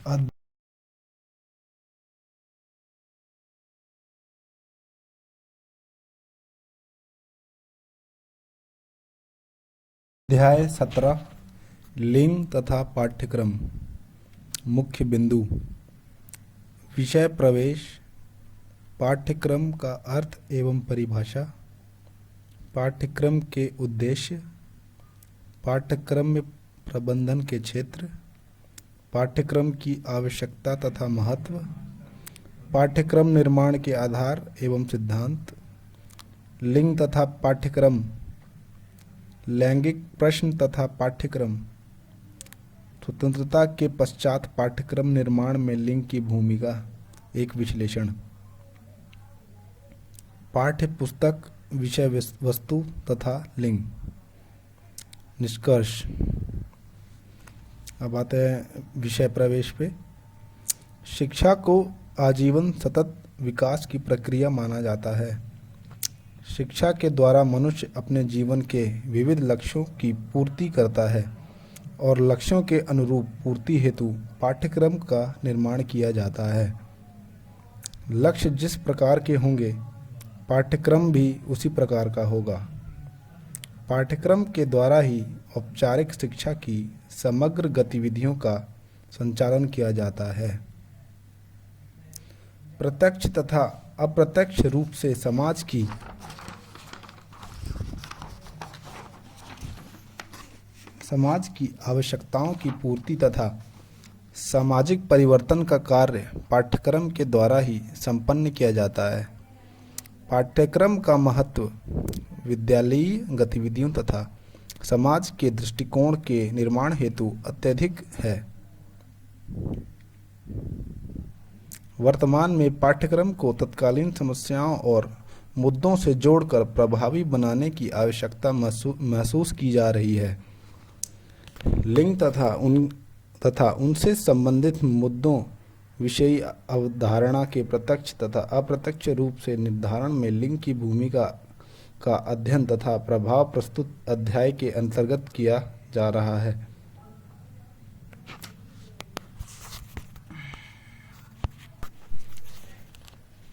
अध्याय 17 लिंग तथा पाठ्यक्रम। मुख्य बिंदु। विषय प्रवेश। पाठ्यक्रम का अर्थ एवं परिभाषा। पाठ्यक्रम के उद्देश्य। पाठ्यक्रम में प्रबंधन के क्षेत्र। पाठ्यक्रम की आवश्यकता तथा महत्व। पाठ्यक्रम निर्माण के आधार एवं सिद्धांत। लिंग तथा पाठ्यक्रम। लैंगिक प्रश्न तथा पाठ्यक्रम। स्वतंत्रता के पश्चात पाठ्यक्रम निर्माण में लिंग की भूमिका। एक विश्लेषण। पाठ्य पुस्तक, विषय वस्तु तथा लिंग। निष्कर्ष। अब आते हैं विषय प्रवेश पे। शिक्षा को आजीवन सतत विकास की प्रक्रिया माना जाता है। शिक्षा के द्वारा मनुष्य अपने जीवन के विविध लक्ष्यों की पूर्ति करता है और लक्ष्यों के अनुरूप पूर्ति हेतु पाठ्यक्रम का निर्माण किया जाता है। लक्ष्य जिस प्रकार के होंगे, पाठ्यक्रम भी उसी प्रकार का होगा। पाठ्यक्रम के द्वारा ही औपचारिक शिक्षा की समग्र गतिविधियों का संचालन किया जाता है। प्रत्यक्ष तथा अप्रत्यक्ष रूप से समाज की आवश्यकताओं की पूर्ति तथा सामाजिक परिवर्तन का कार्य पाठ्यक्रम के द्वारा ही संपन्न किया जाता है। पाठ्यक्रम का महत्व विद्यालयीय गतिविधियों तथा समाज के दृष्टिकोण के निर्माण हेतु अत्यधिक है। वर्तमान में पाठ्यक्रम को तत्कालीन समस्याओं और मुद्दों से जोड़कर प्रभावी बनाने की आवश्यकता महसूस की जा रही है। लिंग तथा उनसे संबंधित मुद्दों विषयी अवधारणा के प्रत्यक्ष तथा अप्रत्यक्ष रूप से निर्धारण में लिंग की भूमिका का अध्ययन तथा प्रभाव प्रस्तुत अध्याय के अंतर्गत किया जा रहा है।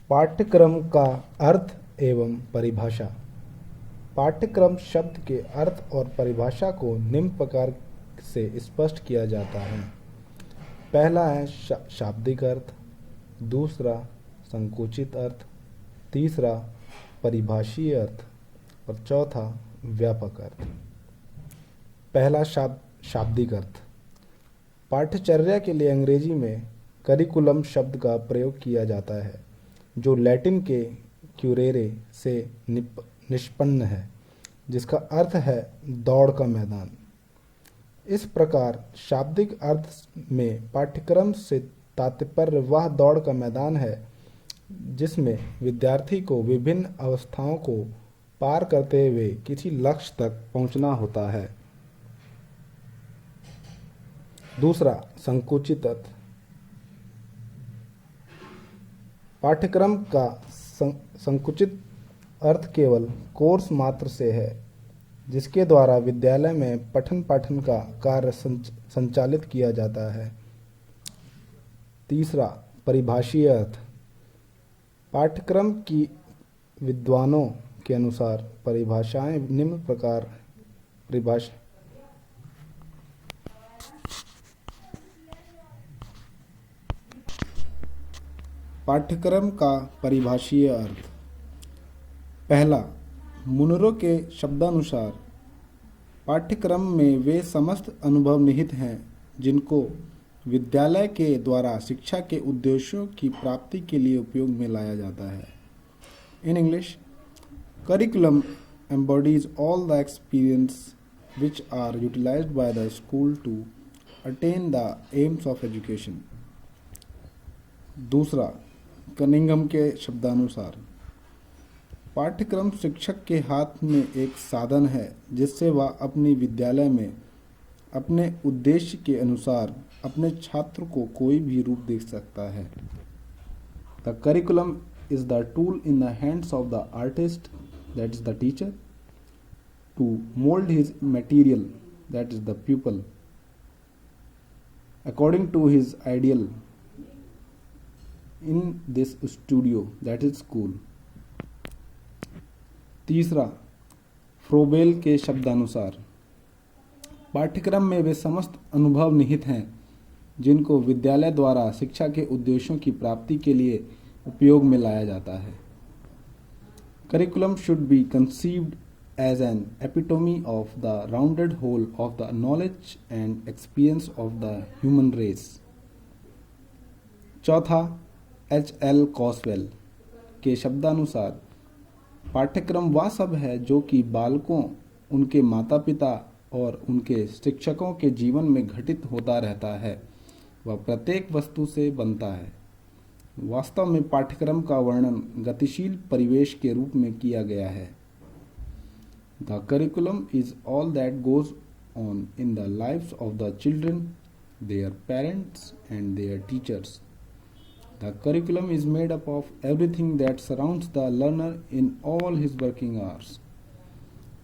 पाठ्यक्रम का अर्थ एवं परिभाषा। पाठ्यक्रम शब्द के अर्थ और परिभाषा को निम्न प्रकार से स्पष्ट किया जाता है। पहला है शाब्दिक अर्थ, दूसरा संकुचित अर्थ, तीसरा परिभाषीय अर्थ और चौथा व्यापक अर्थ। पहला शाब्दिक अर्थ। पाठ्यचर्या के लिए अंग्रेजी में करिकुलम शब्द का प्रयोग किया जाता है, जो लैटिन के क्यूरेरे से निष्पन्न है, जिसका अर्थ है दौड़ का मैदान। इस प्रकार शाब्दिक अर्थ में पाठ्यक्रम से तात्पर्य वह दौड़ का मैदान है जिसमें विद्यार्थी को विभिन्न अवस्थाओं को पार करते हुए किसी लक्ष्य तक पहुंचना होता है। दूसरा संकुचित अर्थ। पाठ्यक्रम का संकुचित अर्थ केवल कोर्स मात्र से है, जिसके द्वारा विद्यालय में पठन पाठन का कार्य संचालित किया जाता है। तीसरा परिभाषीय अर्थ। पाठ्यक्रम की विद्वानों के अनुसार परिभाषाएं निम्न प्रकार पाठ्यक्रम का परिभाषीय अर्थ। पहला, मुनरो के शब्दानुसार पाठ्यक्रम में वे समस्त अनुभव निहित हैं जिनको विद्यालय के द्वारा शिक्षा के उद्देश्यों की प्राप्ति के लिए उपयोग में लाया जाता है। In English, curriculum embodies all the experience which are utilized by the school to attain the aims of education. दूसरा, कनिंघम के शब्दानुसार पाठ्यक्रम शिक्षक के हाथ में एक साधन है जिससे वह अपनी विद्यालय में अपने उद्देश्य के अनुसार अपने छात्र को कोई भी रूप दे सकता है। The curriculum is the tool in the hands of the artist, that is the teacher, to mould his material, that is the pupil, according to his ideal in this studio, that is school. तीसरा, Froebel के शब्दानुसार, पाठ्यक्रम में वे समस्त अनुभव निहित हैं जिनको विद्यालय द्वारा शिक्षा के उद्देश्यों की प्राप्ति के लिए उपयोग में लाया जाता है. Curriculum should be conceived as an epitome of the rounded whole of the knowledge and experience of the human race. चौथा, H.L. कॉसवेल के शब्दानुसार, पाठ्यक्रम वह सब है जो कि बालकों, उनके माता पिता और उनके शिक्षकों के जीवन में घटित होता रहता है. वह प्रत्येक वस्तु से बनता है. वास्तव में पाठ्यक्रम का वर्णन गतिशील परिवेश के रूप में किया गया है. The curriculum is all that goes on in the lives of the children, their parents, and their teachers. The curriculum is made up of everything that surrounds the learner in all his working hours.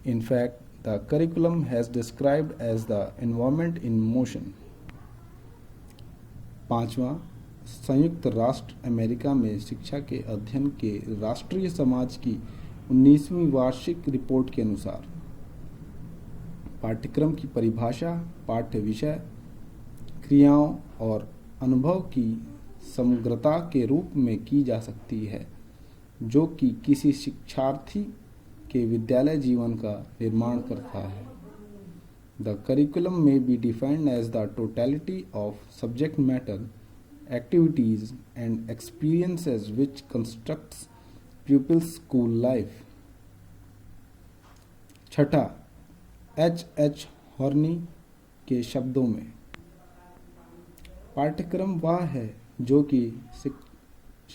In fact, the curriculum has described as the environment in motion. पांचवा, संयुक्त राष्ट्र America में शिक्षा के अध्ययन के राष्ट्रीय समाज की 19वीं वार्षिक रिपोर्ट के अनुसार, पाठ्यक्रम की परिभाषा पाठ्य विषय, क्रियाओं और अनुभव की समग्रता के रूप में की जा सकती है जो कि किसी शिक्षार्थी के विद्यालय जीवन का निर्माण करता है. The curriculum may be defined as the totality of subject matter, activities and experiences which constructs pupils' school life. छठा, H.H. हॉर्नी के शब्दों में, पाठ्यक्रम वह है जो कि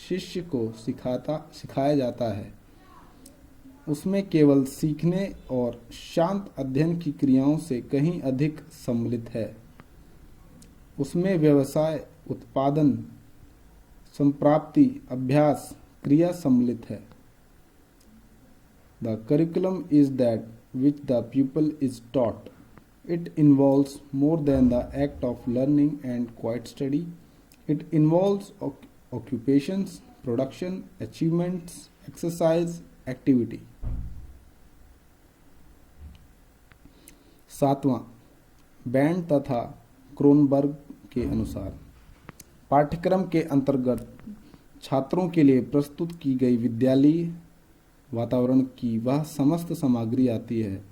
शिष्य को सिखाया जाता है. उसमें केवल सीखने और शांत अध्ययन की क्रियाओं से कहीं अधिक सम्मिलित है. उसमें व्यवसाय, उत्पादन, संप्राप्ति, अभ्यास, क्रिया सम्मिलित है. The curriculum is that which the pupil is taught. It involves more than the act of learning and quiet study. It involves occupations, production, achievements, exercise, activity. सातवां, बैंड तथा क्रोनबर्ग के अनुसार, पाठ्यक्रम के अंतर्गत छात्रों के लिए प्रस्तुत की गई विद्यालयी वातावरण की वह समस्त सामग्री आती है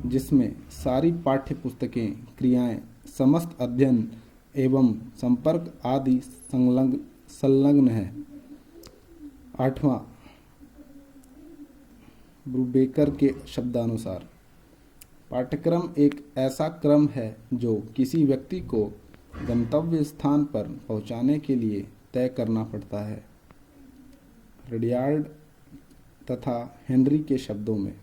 जिसमें सारी पाठ्य पुस्तकें, क्रियाएं, समस्त अध्ययन एवं संपर्क आदि संलग्न है. आठवां, ब्रूबेकर के शब्दानुसार, पाठ्यक्रम एक ऐसा क्रम है जो किसी व्यक्ति को गंतव्य स्थान पर पहुंचाने के लिए तय करना पड़ता है. रडियार्ड तथा हेनरी के शब्दों में,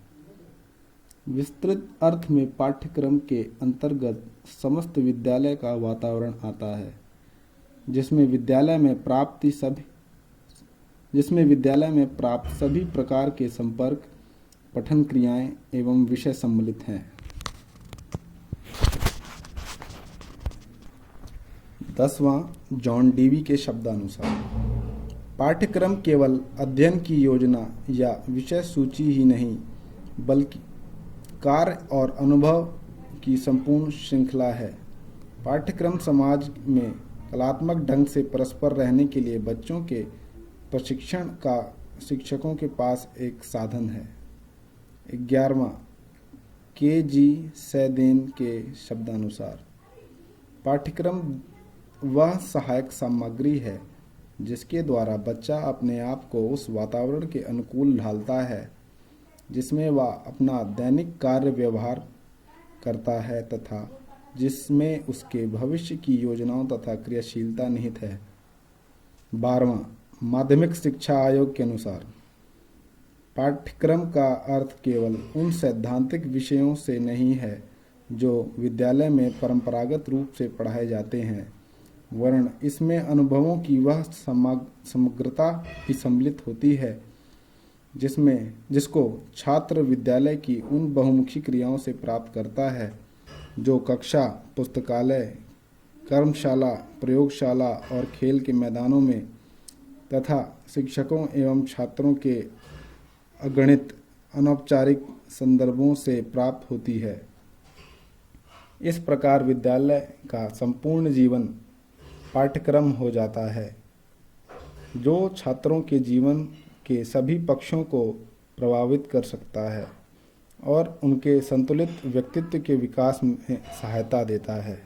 विस्तृत अर्थ में पाठ्यक्रम के अंतर्गत समस्त विद्यालय का वातावरण आता है जिसमें विद्यालय में प्राप्त सभी प्रकार के संपर्क, पठन क्रियाएं एवं विषय सम्मिलित हैं. 10वां, जॉन डीवी के शब्दानुसार, पाठ्यक्रम केवल अध्ययन की योजना या विषय सूची ही नहीं बल्कि कार्य और अनुभव की संपूर्ण श्रृंखला है. पाठ्यक्रम समाज में कलात्मक ढंग से परस्पर रहने के लिए बच्चों के प्रशिक्षण का शिक्षकों के पास एक साधन है. 11वां, के.जी. सैदेन के शब्दानुसार, पाठ्यक्रम वह सहायक सामग्री है जिसके द्वारा बच्चा अपने आप को उस वातावरण के अनुकूल ढालता है जिसमें वह अपना दैनिक कार्य व्यवहार करता है तथा जिसमें उसके भविष्य की योजनाओं तथा क्रियाशीलता निहित है. 12वां, माध्यमिक शिक्षा आयोग के अनुसार, पाठ्यक्रम का अर्थ केवल उन सैद्धांतिक विषयों से नहीं है जो विद्यालय में परंपरागत रूप से पढ़ाए जाते हैं, वरन इसमें अनुभवों की वह समग्रता भी सम्मिलित होती है जिसको छात्र विद्यालय की उन बहुमुखी क्रियाओं से प्राप्त करता है जो कक्षा, पुस्तकालय, कर्मशाला, प्रयोगशाला और खेल के मैदानों में तथा शिक्षकों एवं छात्रों के अगणित अनौपचारिक संदर्भों से प्राप्त होती है। इस प्रकार विद्यालय का संपूर्ण जीवन पाठ्यक्रम हो जाता है, जो छात्रों के जीवन के सभी पक्षों को प्रभावित कर सकता है और उनके संतुलित व्यक्तित्व के विकास में सहायता देता है।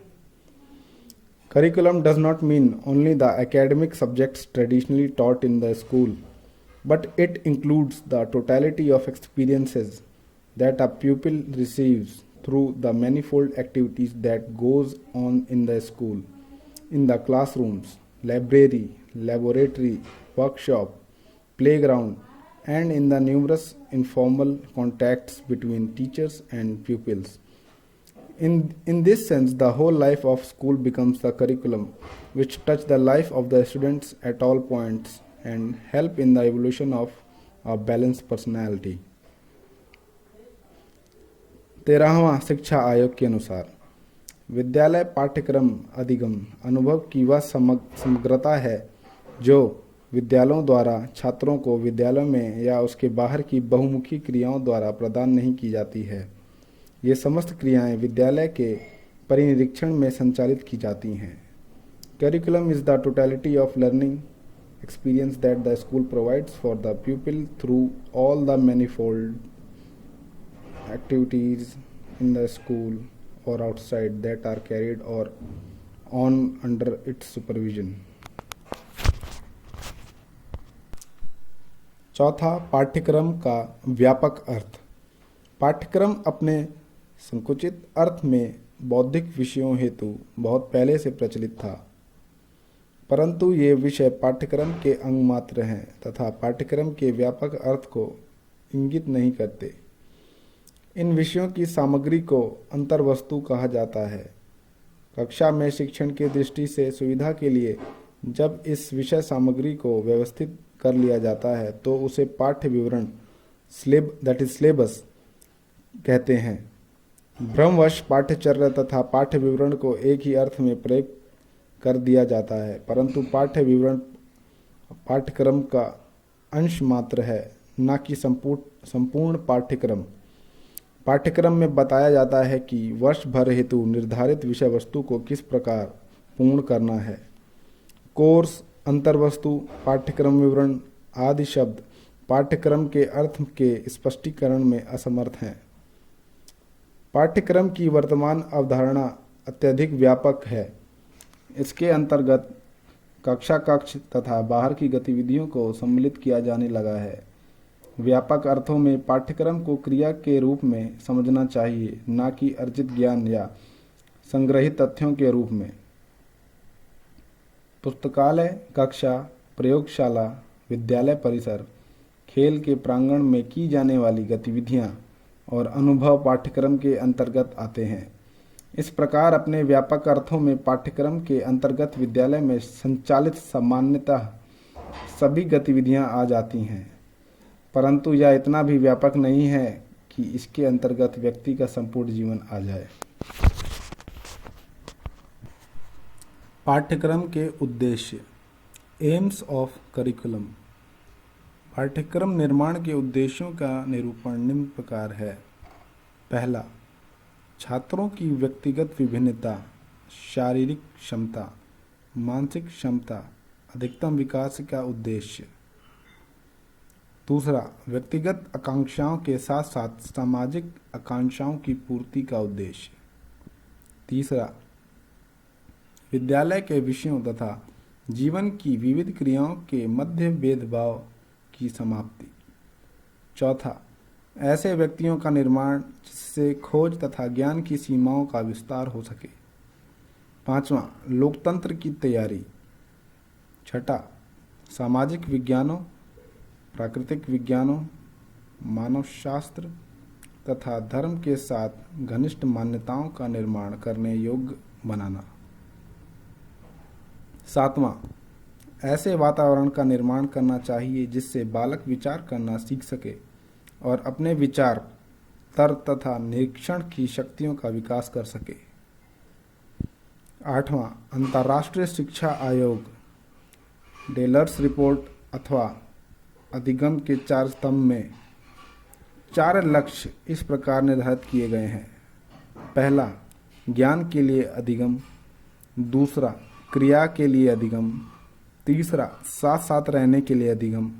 Curriculum does not mean only the academic subjects traditionally taught in the school, but it includes the totality of experiences that a pupil receives through the manifold activities that goes on in the school, in the classrooms, library, laboratory, workshop, playground, and in the numerous informal contacts between teachers and pupils. In this sense, the whole life of school becomes the curriculum, which touch the life of the students at all points and help in the evolution of a balanced personality. 13वां शिक्षा आयोग के अनुसार विद्यालय पाठ्यक्रम अधिगम अनुभव की वह समग्रता है जो विद्यालयों द्वारा छात्रों को विद्यालय में या उसके बाहर की बहुमुखी क्रियाओं द्वारा प्रदान नहीं की जाती है। ये समस्त क्रियाएं विद्यालय के परिनिरीक्षण में संचालित की जाती हैं। Curriculum is the totality of learning experience that the school provides for the pupil through all the manifold activities in the school और आउटसाइड दैट आर कैरिड और ऑन अंडर इट्स सुपरविजन। चौथा, पाठ्यक्रम का व्यापक अर्थ। पाठ्यक्रम अपने संकुचित अर्थ में बौद्धिक विषयों हेतु बहुत पहले से प्रचलित था, परंतु ये विषय पाठ्यक्रम के अंग मात्र हैं तथा पाठ्यक्रम के व्यापक अर्थ को इंगित नहीं करते। इन विषयों की सामग्री को अंतर्वस्तु कहा जाता है। कक्षा में शिक्षण की दृष्टि से सुविधा के लिए जब इस विषय सामग्री को व्यवस्थित कर लिया जाता है तो उसे पाठ्य विवरण सिलेबस कहते हैं। भ्रमवश पाठ्यचर्या तथा पाठ्य विवरण को एक ही अर्थ में प्रयोग कर दिया जाता है, परंतु पाठ्य विवरण पाठ्यक्रम का अंश मात्र है, न कि संपूर्ण पाठ्यक्रम। पाठ्यक्रम में बताया जाता है कि वर्ष भर हेतु निर्धारित विषय वस्तु को किस प्रकार पूर्ण करना है। कोर्स, अंतर्वस्तु, पाठ्यक्रम विवरण आदि शब्द पाठ्यक्रम के अर्थ के स्पष्टीकरण में असमर्थ हैं। पाठ्यक्रम की वर्तमान अवधारणा अत्यधिक व्यापक है। इसके अंतर्गत कक्षा कक्ष तथा बाहर की गतिविधियों को सम्मिलित किया जाने लगा है। व्यापक अर्थों में पाठ्यक्रम को क्रिया के रूप में समझना चाहिए, न कि अर्जित ज्ञान या संग्रहित तथ्यों के रूप में। पुस्तकालय, कक्षा, प्रयोगशाला, विद्यालय परिसर, खेल के प्रांगण में की जाने वाली गतिविधियां और अनुभव पाठ्यक्रम के अंतर्गत आते हैं। इस प्रकार अपने व्यापक अर्थों में पाठ्यक्रम के अंतर्गत विद्यालय में संचालित सामान्यतः सभी गतिविधियां आ जाती हैं, परंतु यह इतना भी व्यापक नहीं है कि इसके अंतर्गत व्यक्ति का संपूर्ण जीवन आ जाए। पाठ्यक्रम के उद्देश्य, एम्स ऑफ करिकुलम। पाठ्यक्रम निर्माण के उद्देश्यों का निरूपण निम्न प्रकार है। पहला, छात्रों की व्यक्तिगत विभिन्नता, शारीरिक क्षमता, मानसिक क्षमता, अधिकतम विकास का उद्देश्य। दूसरा, व्यक्तिगत आकांक्षाओं के साथ साथ सामाजिक आकांक्षाओं की पूर्ति का उद्देश्य। तीसरा, विद्यालय के विषयों तथा जीवन की विविध क्रियाओं के मध्य भेदभाव की समाप्ति। चौथा, ऐसे व्यक्तियों का निर्माण जिससे खोज तथा ज्ञान की सीमाओं का विस्तार हो सके। पांचवा, लोकतंत्र की तैयारी। छठा, सामाजिक विज्ञानों, प्राकृतिक विज्ञानों, मानवशास्त्र तथा धर्म के साथ घनिष्ठ मान्यताओं का निर्माण करने योग्य बनाना। सातवां, ऐसे वातावरण का निर्माण करना चाहिए जिससे बालक विचार करना सीख सके और अपने विचार, तर्क तथा निरीक्षण की शक्तियों का विकास कर सके। 8वां अंतर्राष्ट्रीय शिक्षा आयोग डेलर्स रिपोर्ट अथवा अधिगम के 4 स्तंभ में 4 लक्ष्य इस प्रकार निर्धारित किए गए हैं। पहला, ज्ञान के लिए अधिगम। दूसरा, क्रिया के लिए अधिगम। तीसरा, साथ साथ रहने के लिए अधिगम।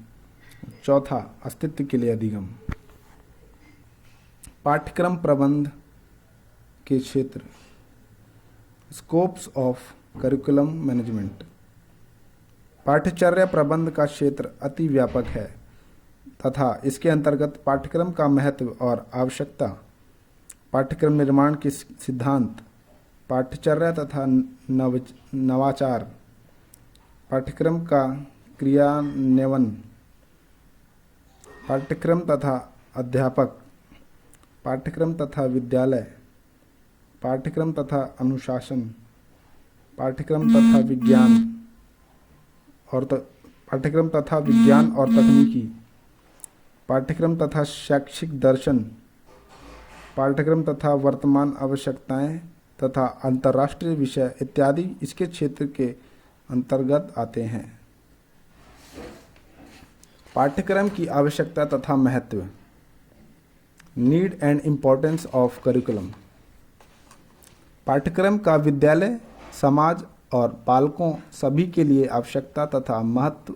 चौथा, अस्तित्व के लिए अधिगम। पाठ्यक्रम प्रबंध के क्षेत्र, स्कोप्स ऑफ करिकुलम मैनेजमेंट। पाठ्यचर्या प्रबंध का क्षेत्र अति व्यापक है तथा इसके अंतर्गत पाठ्यक्रम का महत्व और आवश्यकता, पाठ्यक्रम निर्माण के सिद्धांत, पाठ्यचर्या तथा नवाचार, पाठ्यक्रम का क्रियान्वयन, पाठ्यक्रम तथा अध्यापक, पाठ्यक्रम तथा विद्यालय, पाठ्यक्रम तथा अनुशासन, पाठ्यक्रम तथा विज्ञान और तकनीकी, पाठ्यक्रम तथा शैक्षिक दर्शन, पाठ्यक्रम तथा वर्तमान आवश्यकताएं तथा अंतर्राष्ट्रीय विषय इत्यादि इसके क्षेत्र के अंतर्गत आते हैं। पाठ्यक्रम की आवश्यकता तथा महत्व, need and importance of curriculum. पाठ्यक्रम का विद्यालय, समाज और पालकों सभी के लिए आवश्यकता तथा महत्व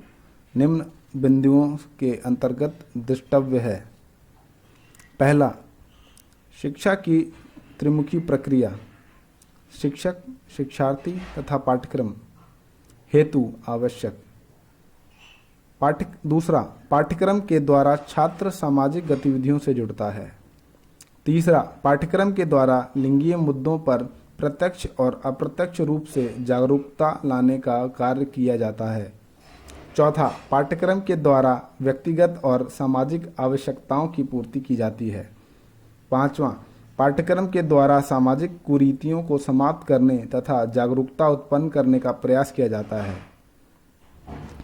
निम्न बिंदुओं के अंतर्गत दृष्टव्य है। पहला, शिक्षा की त्रिमुखी प्रक्रिया, शिक्षक, शिक्षार्थी तथा पाठ्यक्रम हेतु आवश्यक। दूसरा, पाठ्यक्रम के द्वारा छात्र सामाजिक गतिविधियों से जुड़ता है। तीसरा, पाठ्यक्रम के द्वारा लिंगीय मुद्दों पर प्रत्यक्ष और अप्रत्यक्ष रूप से जागरूकता लाने का कार्य किया जाता है। चौथा, पाठ्यक्रम के द्वारा व्यक्तिगत और सामाजिक आवश्यकताओं की पूर्ति की जाती है। पांचवां, पाठ्यक्रम के द्वारा सामाजिक कुरीतियों को समाप्त करने तथा जागरूकता उत्पन्न करने का प्रयास किया जाता है।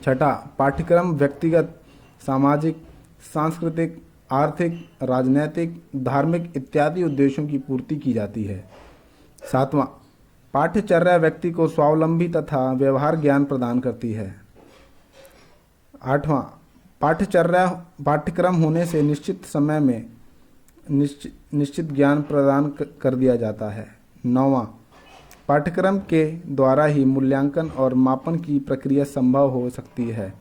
छठा, पाठ्यक्रम व्यक्तिगत, सामाजिक, सांस्कृतिक, आर्थिक, राजनैतिक, धार्मिक इत्यादि उद्देश्यों की पूर्ति की जाती है। सातवां, पाठ्यचर्या व्यक्ति को स्वावलंबी तथा व्यवहार ज्ञान प्रदान करती है। आठवां, पाठ्यक्रम होने से निश्चित समय में निश्चित ज्ञान प्रदान कर दिया जाता है। नौवां, पाठ्यक्रम के द्वारा ही मूल्यांकन और मापन की प्रक्रिया संभव हो सकती है।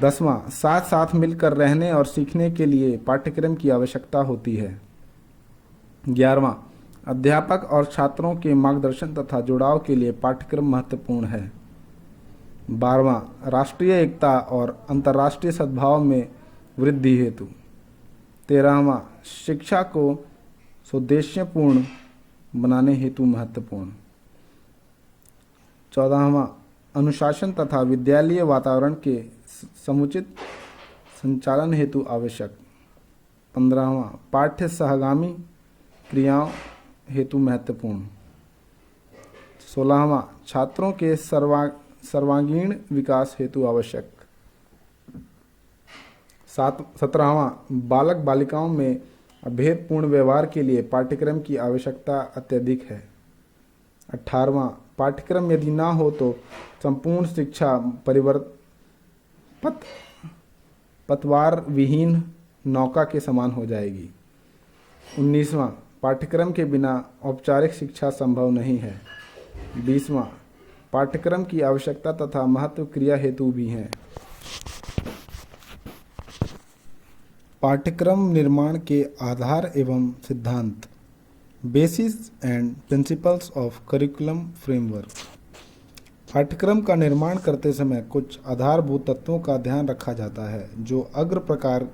10वां, साथ साथ मिलकर रहने और सीखने के लिए पाठ्यक्रम की आवश्यकता होती है। 11वां, अध्यापक और छात्रों के मार्गदर्शन तथा जुड़ाव के लिए पाठ्यक्रम महत्वपूर्ण है। 12वां, राष्ट्रीय एकता और अंतर्राष्ट्रीय सद्भाव में वृद्धि हेतु। 13वां, शिक्षा को सुउद्देश्यपूर्ण बनाने हेतु महत्वपूर्ण। 14वां, अनुशासन तथा विद्यालय वातावरण के समुचित संचालन हेतु आवश्यक। 15वां, पाठ्य सहगामी क्रियाओं हेतु महत्वपूर्ण। 16वां, छात्रों के सर्वांगीण विकास हेतु आवश्यक। 17वां, बालक बालिकाओं में अभेदपूर्ण व्यवहार के लिए पाठ्यक्रम की आवश्यकता अत्यधिक है। 18वां, पाठ्यक्रम यदि ना हो तो संपूर्ण शिक्षा पतवार विहीन नौका के समान हो जाएगी। 19वां, पाठ्यक्रम के बिना औपचारिक शिक्षा संभव नहीं है। 20वां, पाठ्यक्रम की आवश्यकता तथा महत्व क्रिया हेतु भी हैं। पाठ्यक्रम निर्माण के आधार एवं सिद्धांत, basis and principles of curriculum framework. पाठ्यक्रम का निर्माण करते समय कुछ आधारभूत तत्वों का ध्यान रखा जाता है जो अग्र प्रकार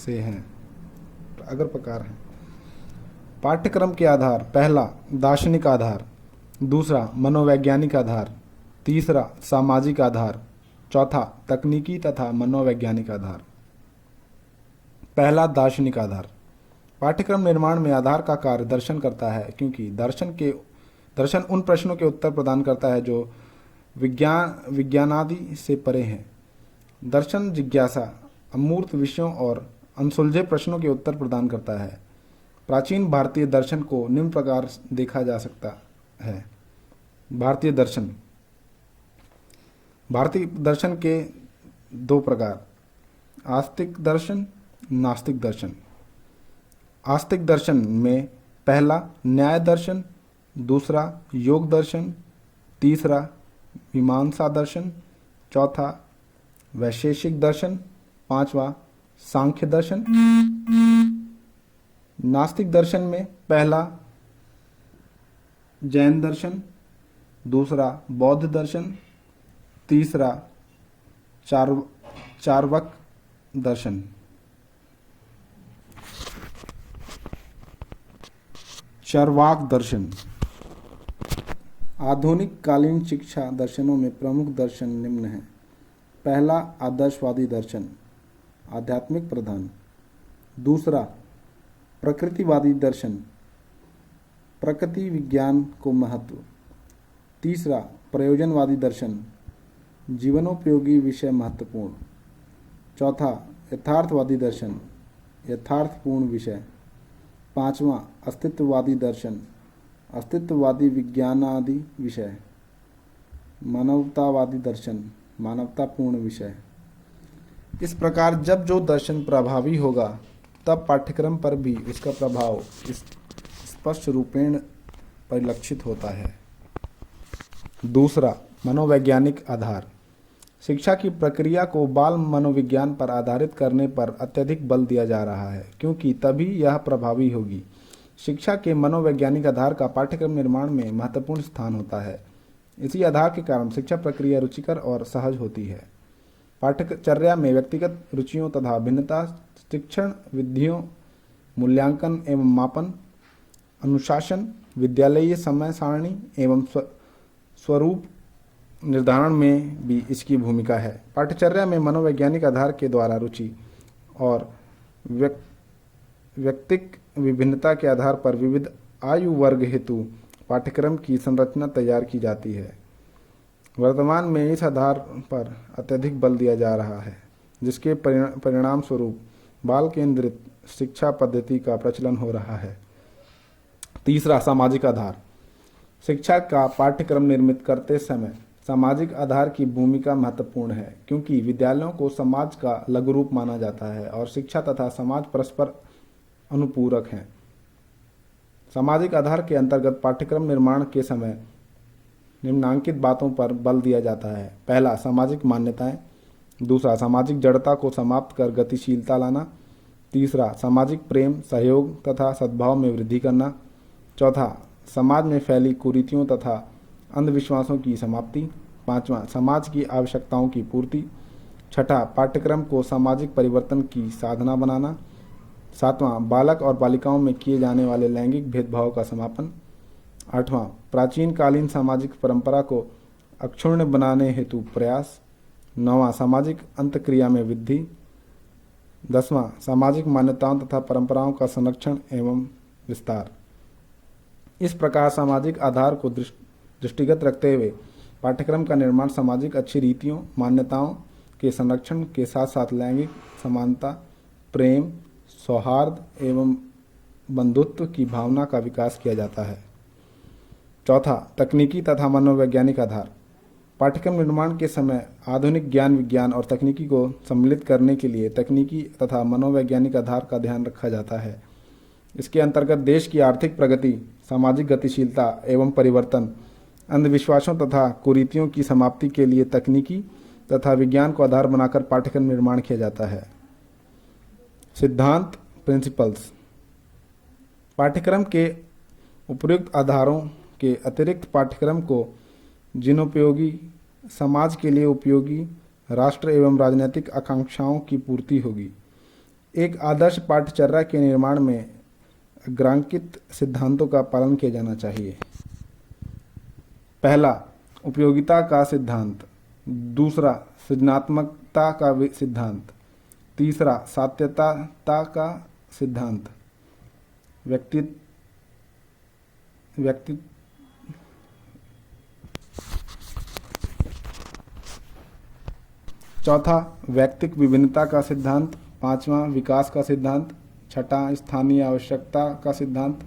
हैं। पाठ्यक्रम के आधार, पहला दार्शनिक आधार, दूसरा मनोवैज्ञानिक आधार, तीसरा सामाजिक आधार, चौथा तकनीकी तथा मनोवैज्ञानिक आधार। पहला दार्शनिक आधार। पाठ्यक्रम निर्माण में आधार का कार्य दर्शन करता है, क्योंकि दर्शन उन प्रश्नों के उत्तर प्रदान करता है जो विज्ञानादि से परे हैं। दर्शन जिज्ञासा, अमूर्त विषयों और अनसुलझे प्रश्नों के उत्तर प्रदान करता है। प्राचीन भारतीय दर्शन को निम्न प्रकार देखा जा सकता है। भारतीय दर्शन। भारतीय दर्शन के दो प्रकार, आस्तिक दर्शन, नास्तिक दर्शन। आस्तिक दर्शन में पहला न्याय दर्शन, दूसरा योग दर्शन, तीसरा मीमांसा दर्शन, चौथा वैशेषिक दर्शन, पांचवा सांख्य दर्शन। नास्तिक दर्शन में पहला जैन दर्शन, दूसरा बौद्ध दर्शन, तीसरा चार्वाक दर्शन। चार्वाक दर्शन। आधुनिक कालीन शिक्षा दर्शनों में प्रमुख दर्शन निम्न हैं। पहला आदर्शवादी दर्शन, आध्यात्मिक प्रधान। दूसरा प्रकृतिवादी दर्शन, प्रकृति विज्ञान को महत्व। तीसरा प्रयोजनवादी दर्शन, जीवनोपयोगी विषय महत्वपूर्ण। चौथा यथार्थवादी दर्शन, यथार्थपूर्ण विषय। पांचवा अस्तित्ववादी दर्शन, अस्तित्ववादी विज्ञानादि विषय। मानवतावादी दर्शन, मानवतापूर्ण विषय। इस प्रकार जब जो दर्शन प्रभावी होगा तब पाठ्यक्रम पर भी इसका प्रभाव स्पष्ट रूपेण परिलक्षित होता है। दूसरा मनोवैज्ञानिक आधार। शिक्षा की प्रक्रिया को बाल मनोविज्ञान पर आधारित करने पर अत्यधिक बल दिया जा रहा है, क्योंकि तभी यह प्रभावी होगी। शिक्षा के मनोवैज्ञानिक आधार का पाठ्यक्रम निर्माण में महत्वपूर्ण स्थान होता है। इसी आधार के कारण शिक्षा प्रक्रिया रुचिकर और सहज होती है। पाठ्यचर्या में व्यक्तिगत रुचियों तथा भिन्नता, शिक्षण विधियों, मूल्यांकन एवं मापन, अनुशासन, विद्यालयीय समय सारणी एवं स्वरूप निर्धारण में भी इसकी भूमिका है। पाठ्यचर्या में मनोवैज्ञानिक आधार के द्वारा रुचि और व्यक्तिक विभिन्नता के आधार पर विविध आयु वर्ग हेतु पाठ्यक्रम की संरचना तैयार की जाती है। वर्तमान में इस आधार पर अत्यधिक बल दिया जा रहा है, जिसके परिणाम स्वरूप बाल केंद्रित शिक्षा पद्धति का प्रचलन हो रहा है। तीसरा सामाजिक आधार। शिक्षा का पाठ्यक्रम निर्मित करते समय सामाजिक आधार की भूमिका महत्वपूर्ण है, क्योंकि विद्यालयों को समाज का लघु रूप माना जाता है और शिक्षा तथा समाज परस्पर अनुपूरक हैं। सामाजिक आधार के अंतर्गत पाठ्यक्रम निर्माण के समय निम्नांकित बातों पर बल दिया जाता है। पहला सामाजिक मान्यताएं, दूसरा सामाजिक जड़ता को समाप्त कर गतिशीलता लाना, तीसरा सामाजिक प्रेम, सहयोग तथा सद्भाव में वृद्धि करना, चौथा समाज में फैली कुरीतियों तथा अंधविश्वासों की समाप्ति, पांचवा समाज की आवश्यकताओं की पूर्ति, छठा पाठ्यक्रम को सामाजिक परिवर्तन की साधना बनाना, सातवां बालक और बालिकाओं में किए जाने वाले लैंगिक भेदभाव का समापन, आठवां प्राचीन कालीन सामाजिक परंपरा को अक्षुण्ण बनाने हेतु प्रयास, नौवां सामाजिक अंतक्रिया में वृद्धि, दसवां सामाजिक मान्यताओं तथा परंपराओं का संरक्षण एवं विस्तार। इस प्रकार सामाजिक आधार को दृष्टिगत रखते हुए पाठ्यक्रम का निर्माण सामाजिक अच्छी रीतियों, मान्यताओं के संरक्षण के साथ साथ लैंगिक समानता, प्रेम, सौहार्द एवं बंधुत्व की भावना का विकास किया जाता है। चौथा तकनीकी तथा मनोवैज्ञानिक आधार। पाठ्यक्रम निर्माण के समय आधुनिक ज्ञान, विज्ञान और तकनीकी को सम्मिलित करने के लिए तकनीकी तथा मनोवैज्ञानिक आधार का ध्यान रखा जाता है। इसके अंतर्गत देश की आर्थिक प्रगति, सामाजिक गतिशीलता एवं परिवर्तन, अंधविश्वासों तथा कुरीतियों की समाप्ति के लिए तकनीकी तथा विज्ञान को आधार बनाकर पाठ्यक्रम निर्माण किया जाता है। सिद्धांत, प्रिंसिपल्स। पाठ्यक्रम के उपयुक्त आधारों के अतिरिक्त पाठ्यक्रम को जिनोपयोगी, समाज के लिए उपयोगी, राष्ट्र एवं राजनीतिक आकांक्षाओं की पूर्ति होगी। एक आदर्श पाठ्यचर्या के निर्माण में अग्रांकित सिद्धांतों का पालन किया जाना चाहिए। पहला उपयोगिता का सिद्धांत, दूसरा सृजनात्मकता का सिद्धांत, तीसरा सात्यता का सिद्धांत, चौथा व्यक्तिक विभिन्नता का सिद्धांत, पांचवा विकास का सिद्धांत, छठा स्थानीय आवश्यकता का सिद्धांत,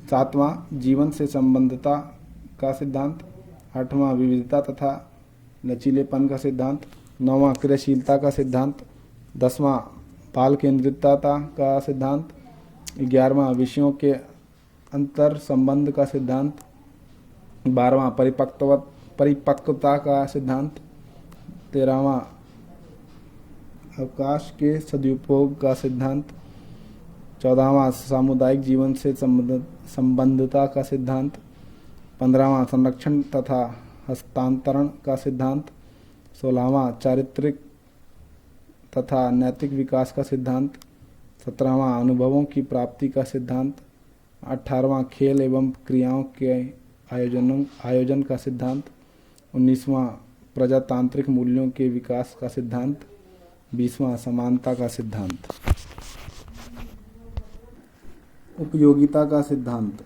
सातवां जीवन से संबंधता का सिद्धांत। 8वां विविधता तथा लचीलेपन का सिद्धांत। 9वां क्रियाशीलता का सिद्धांत। 10वां बाल केंद्रितता का सिद्धांत। 11वां विषयों के अंतर संबंध का सिद्धांत। 12वां परिपक्वता का सिद्धांत। 13वां अवकाश के सदुपयोग का सिद्धांत। 14वां सामुदायिक जीवन से संबद्धता का सिद्धांत। 15वां संरक्षण तथा हस्तांतरण का सिद्धांत। 16वां चारित्रिक तथा नैतिक विकास का सिद्धांत। 17वां अनुभवों की प्राप्ति का सिद्धांत। 18वां खेल एवं क्रियाओं के आयोजन का सिद्धांत। 19वां प्रजातांत्रिक मूल्यों के विकास का सिद्धांत। 20वां समानता का सिद्धांत। उपयोगिता का सिद्धांत।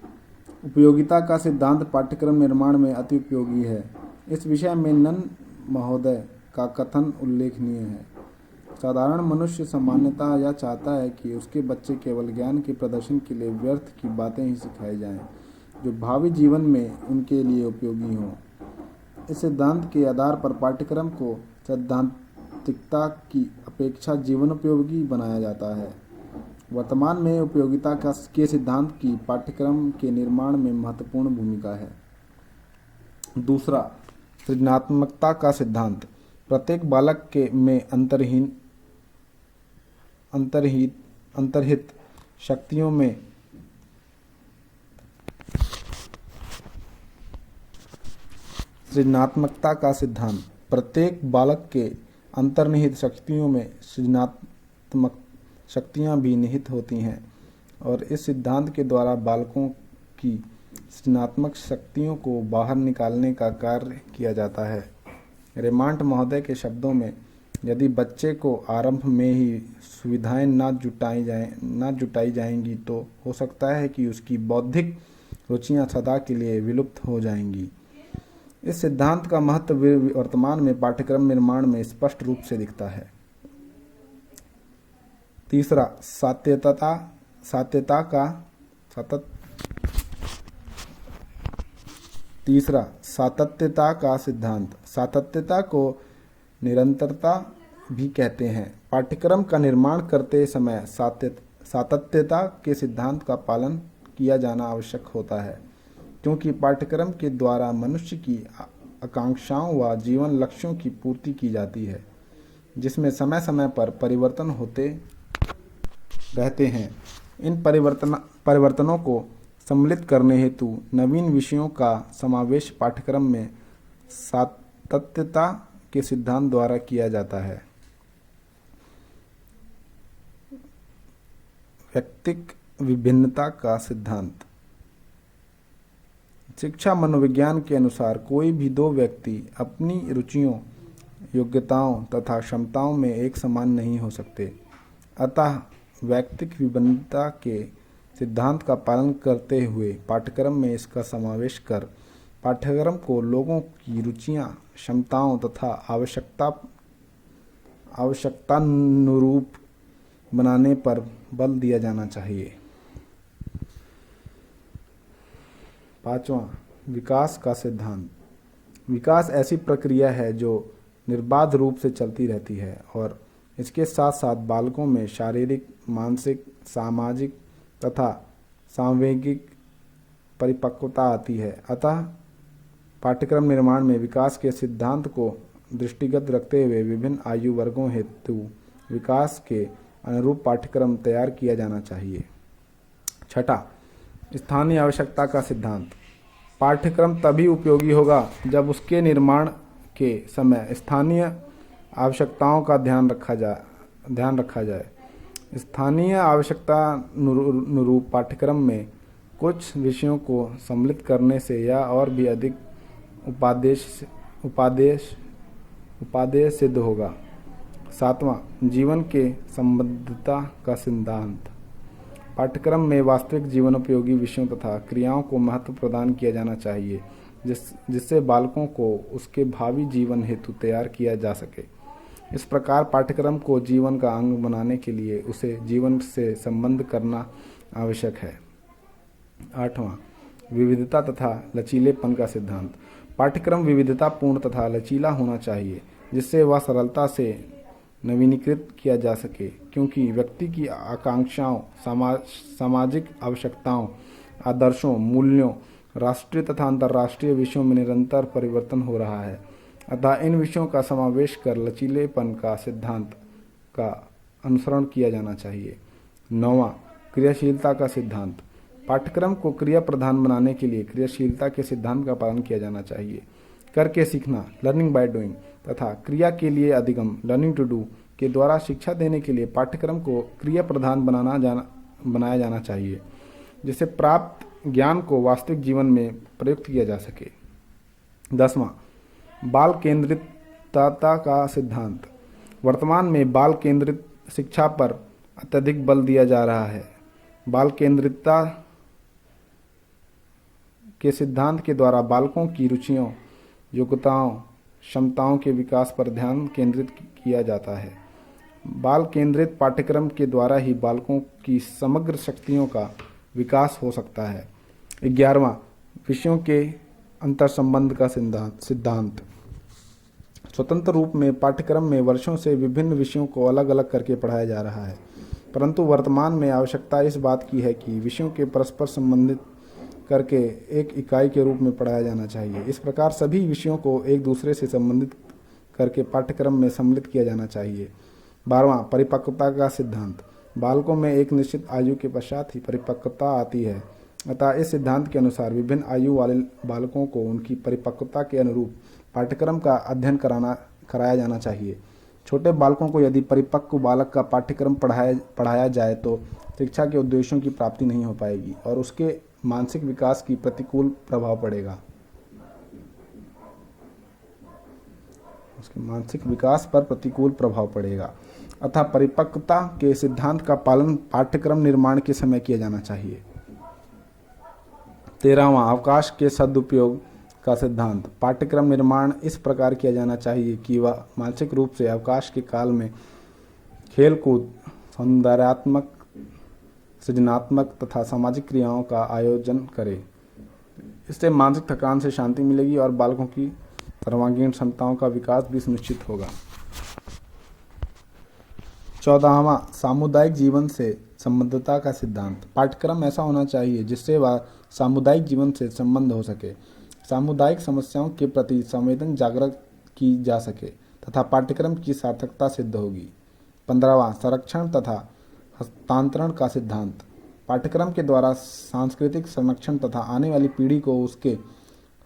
उपयोगिता का सिद्धांत पाठ्यक्रम निर्माण में अति उपयोगी है। इस विषय में नन महोदय का कथन उल्लेखनीय है। साधारण मनुष्य सामान्यतः यह चाहता है कि उसके बच्चे केवल ज्ञान के प्रदर्शन के लिए व्यर्थ की बातें ही सिखाई जाएं, जो भावी जीवन में उनके लिए उपयोगी हों। इस सिद्धांत के आधार पर पाठ्यक्रम को सैद्धांतिकता की अपेक्षा जीवनोपयोगी बनाया जाता है। वर्तमान में उपयोगिता के सिद्धांत की पाठ्यक्रम के निर्माण में महत्वपूर्ण भूमिका है। दूसरा, सृजनात्मकता का सिद्धांत। प्रत्येक बालक में अंतर्हित शक्तियों में सृजनात्मकता का सिद्धांत। प्रत्येक बालक के अंतर्निहित शक्तियों में सृजनात्मक शक्तियाँ भी निहित होती हैं और इस सिद्धांत के द्वारा बालकों की सृजनात्मक शक्तियों को बाहर निकालने का कार्य किया जाता है। रेमांड महोदय के शब्दों में, यदि बच्चे को आरंभ में ही सुविधाएं न जुटाई जाएंगी तो हो सकता है कि उसकी बौद्धिक रुचियां सदा के लिए विलुप्त हो जाएंगी। इस सिद्धांत का महत्व वर्तमान में पाठ्यक्रम निर्माण में स्पष्ट रूप से दिखता है। तीसरा, सातत्यता का सिद्धांत। सातत्यता को निरंतरता भी कहते हैं। पाठ्यक्रम का निर्माण करते समय सातत्यता के सिद्धांत का पालन किया जाना आवश्यक होता है, क्योंकि पाठ्यक्रम के द्वारा मनुष्य की आकांक्षाओं व जीवन लक्ष्यों की पूर्ति की जाती है, जिसमें समय समय पर परिवर्तन होते रहते हैं। इन परिवर्तनों को सम्मिलित करने हेतु नवीन विषयों का समावेश पाठ्यक्रम में सातत्यता के सिद्धांत द्वारा किया जाता है। व्यक्तिक विभिन्नता का सिद्धांत। शिक्षा मनोविज्ञान के अनुसार कोई भी दो व्यक्ति अपनी रुचियों, योग्यताओं तथा क्षमताओं में एक समान नहीं हो सकते। अतः व्यक्तिक विभिन्नता के सिद्धांत का पालन करते हुए पाठ्यक्रम में इसका समावेश कर पाठ्यक्रम को लोगों की रुचियां, क्षमताओं तथा आवश्यकतानुरूप बनाने पर बल दिया जाना चाहिए। पांचवा, विकास का सिद्धांत। विकास ऐसी प्रक्रिया है जो निर्बाध रूप से चलती रहती है और इसके साथ साथ बालकों में शारीरिक, मानसिक, सामाजिक तथा सांवेगिक परिपक्वता आती है। अतः पाठ्यक्रम निर्माण में विकास के सिद्धांत को दृष्टिगत रखते हुए विभिन्न आयु वर्गों हेतु विकास के अनुरूप पाठ्यक्रम तैयार किया जाना चाहिए। छठा, स्थानीय आवश्यकता का सिद्धांत। पाठ्यक्रम तभी उपयोगी होगा जब उसके निर्माण के समय स्थानीय आवश्यकताओं का ध्यान रखा जाए। स्थानीय आवश्यकता अनुरूप पाठ्यक्रम में कुछ विषयों को सम्मिलित करने से यह और भी अधिक उपादेय सिद्ध होगा। सातवां, जीवन के संबद्धता का सिद्धांत। पाठ्यक्रम में वास्तविक जीवनोपयोगी विषयों तथा क्रियाओं को महत्व प्रदान किया जाना चाहिए, जिससे बालकों को उसके भावी जीवन हेतु तैयार किया जा सके। इस प्रकार पाठ्यक्रम को जीवन का अंग बनाने के लिए उसे जीवन से संबंध करना आवश्यक है। आठवां, विविधता तथा लचीलेपन का सिद्धांत। पाठ्यक्रम विविधतापूर्ण तथा लचीला होना चाहिए जिससे वह सरलता से नवीनीकृत किया जा सके, क्योंकि व्यक्ति की आकांक्षाओं, सामाजिक आवश्यकताओं, आदर्शों, मूल्यों, राष्ट्रीय तथा अंतर्राष्ट्रीय विषयों में निरंतर परिवर्तन हो रहा है। अतः इन विषयों का समावेश कर लचीलेपन का सिद्धांत का अनुसरण किया जाना चाहिए। 9वां, क्रियाशीलता का सिद्धांत। पाठ्यक्रम को क्रिया प्रधान बनाने के लिए क्रियाशीलता के सिद्धांत का पालन किया जाना चाहिए। करके सीखना, लर्निंग बाय डूइंग, तथा क्रिया के लिए अधिगम, लर्निंग टू डू, के द्वारा शिक्षा देने के लिए पाठ्यक्रम को क्रिया प्रधान बनाया जाना चाहिए, जिससे प्राप्त ज्ञान को वास्तविक जीवन में प्रयुक्त किया जा सके। 10वां, बाल केंद्रितता का सिद्धांत। वर्तमान में बाल केंद्रित शिक्षा पर अत्यधिक बल दिया जा रहा है। बाल केंद्रितता के सिद्धांत के द्वारा बालकों की रुचियों, योग्यताओं, क्षमताओं के विकास पर ध्यान केंद्रित किया जाता है। बाल केंद्रित पाठ्यक्रम के द्वारा ही बालकों की समग्र शक्तियों का विकास हो सकता है। 11वां, विषयों के अंतर्संबंध का सिद्धांत। स्वतंत्र रूप में पाठ्यक्रम में वर्षों से विभिन्न विषयों को अलग अलग करके पढ़ाया जा रहा है, परंतु वर्तमान में आवश्यकता इस बात की है कि विषयों के परस्पर संबंधित करके एक इकाई के रूप में पढ़ाया जाना चाहिए। इस प्रकार सभी विषयों को एक दूसरे से संबंधित करके पाठ्यक्रम में सम्मिलित किया जाना चाहिए। 12वां, परिपक्वता का सिद्धांत। बालकों में एक निश्चित आयु के पश्चात ही परिपक्वता आती है, अतः इस सिद्धांत के अनुसार विभिन्न आयु वाले बालकों को उनकी परिपक्वता के अनुरूप पाठ्यक्रम का अध्ययन कराया जाना चाहिए। छोटे बालकों को यदि परिपक्व बालक का पाठ्यक्रम पढ़ाया जाए तो शिक्षा के उद्देश्यों की प्राप्ति नहीं हो पाएगी और उसके मानसिक विकास की प्रतिकूल प्रभाव पड़ेगा। उसके मानसिक विकास पर प्रतिकूल प्रभाव पड़ेगा। अतः परिपक्वता के सिद्धांत का पालन पाठ्यक्रम निर्माण के समय किया जाना चाहिए। 13वां, अवकाश के सदुपयोग का सिद्धांत। पाठ्यक्रम निर्माण इस प्रकार किया जाना चाहिए कि वह मानसिक रूप से अवकाश के काल में खेल कूद, सौंदर्यात्मक, सृजनात्मक तथा सामाजिक क्रियाओं का आयोजन करे। इससे मानसिक थकान से शांति मिलेगी और बालकों की सर्वांगीण क्षमताओं का विकास भी सुनिश्चित होगा। 14वां, सामुदायिक जीवन से संबद्धता का सिद्धांत। पाठ्यक्रम ऐसा होना चाहिए जिससे वह सामुदायिक जीवन से संबंध हो सके, सामुदायिक समस्याओं के प्रति संवेदन जागृत की जा सके तथा पाठ्यक्रम की सार्थकता सिद्ध होगी। 15वां, संरक्षण तथा हस्तांतरण का सिद्धांत। पाठ्यक्रम के द्वारा सांस्कृतिक संरक्षण तथा आने वाली पीढ़ी को उसके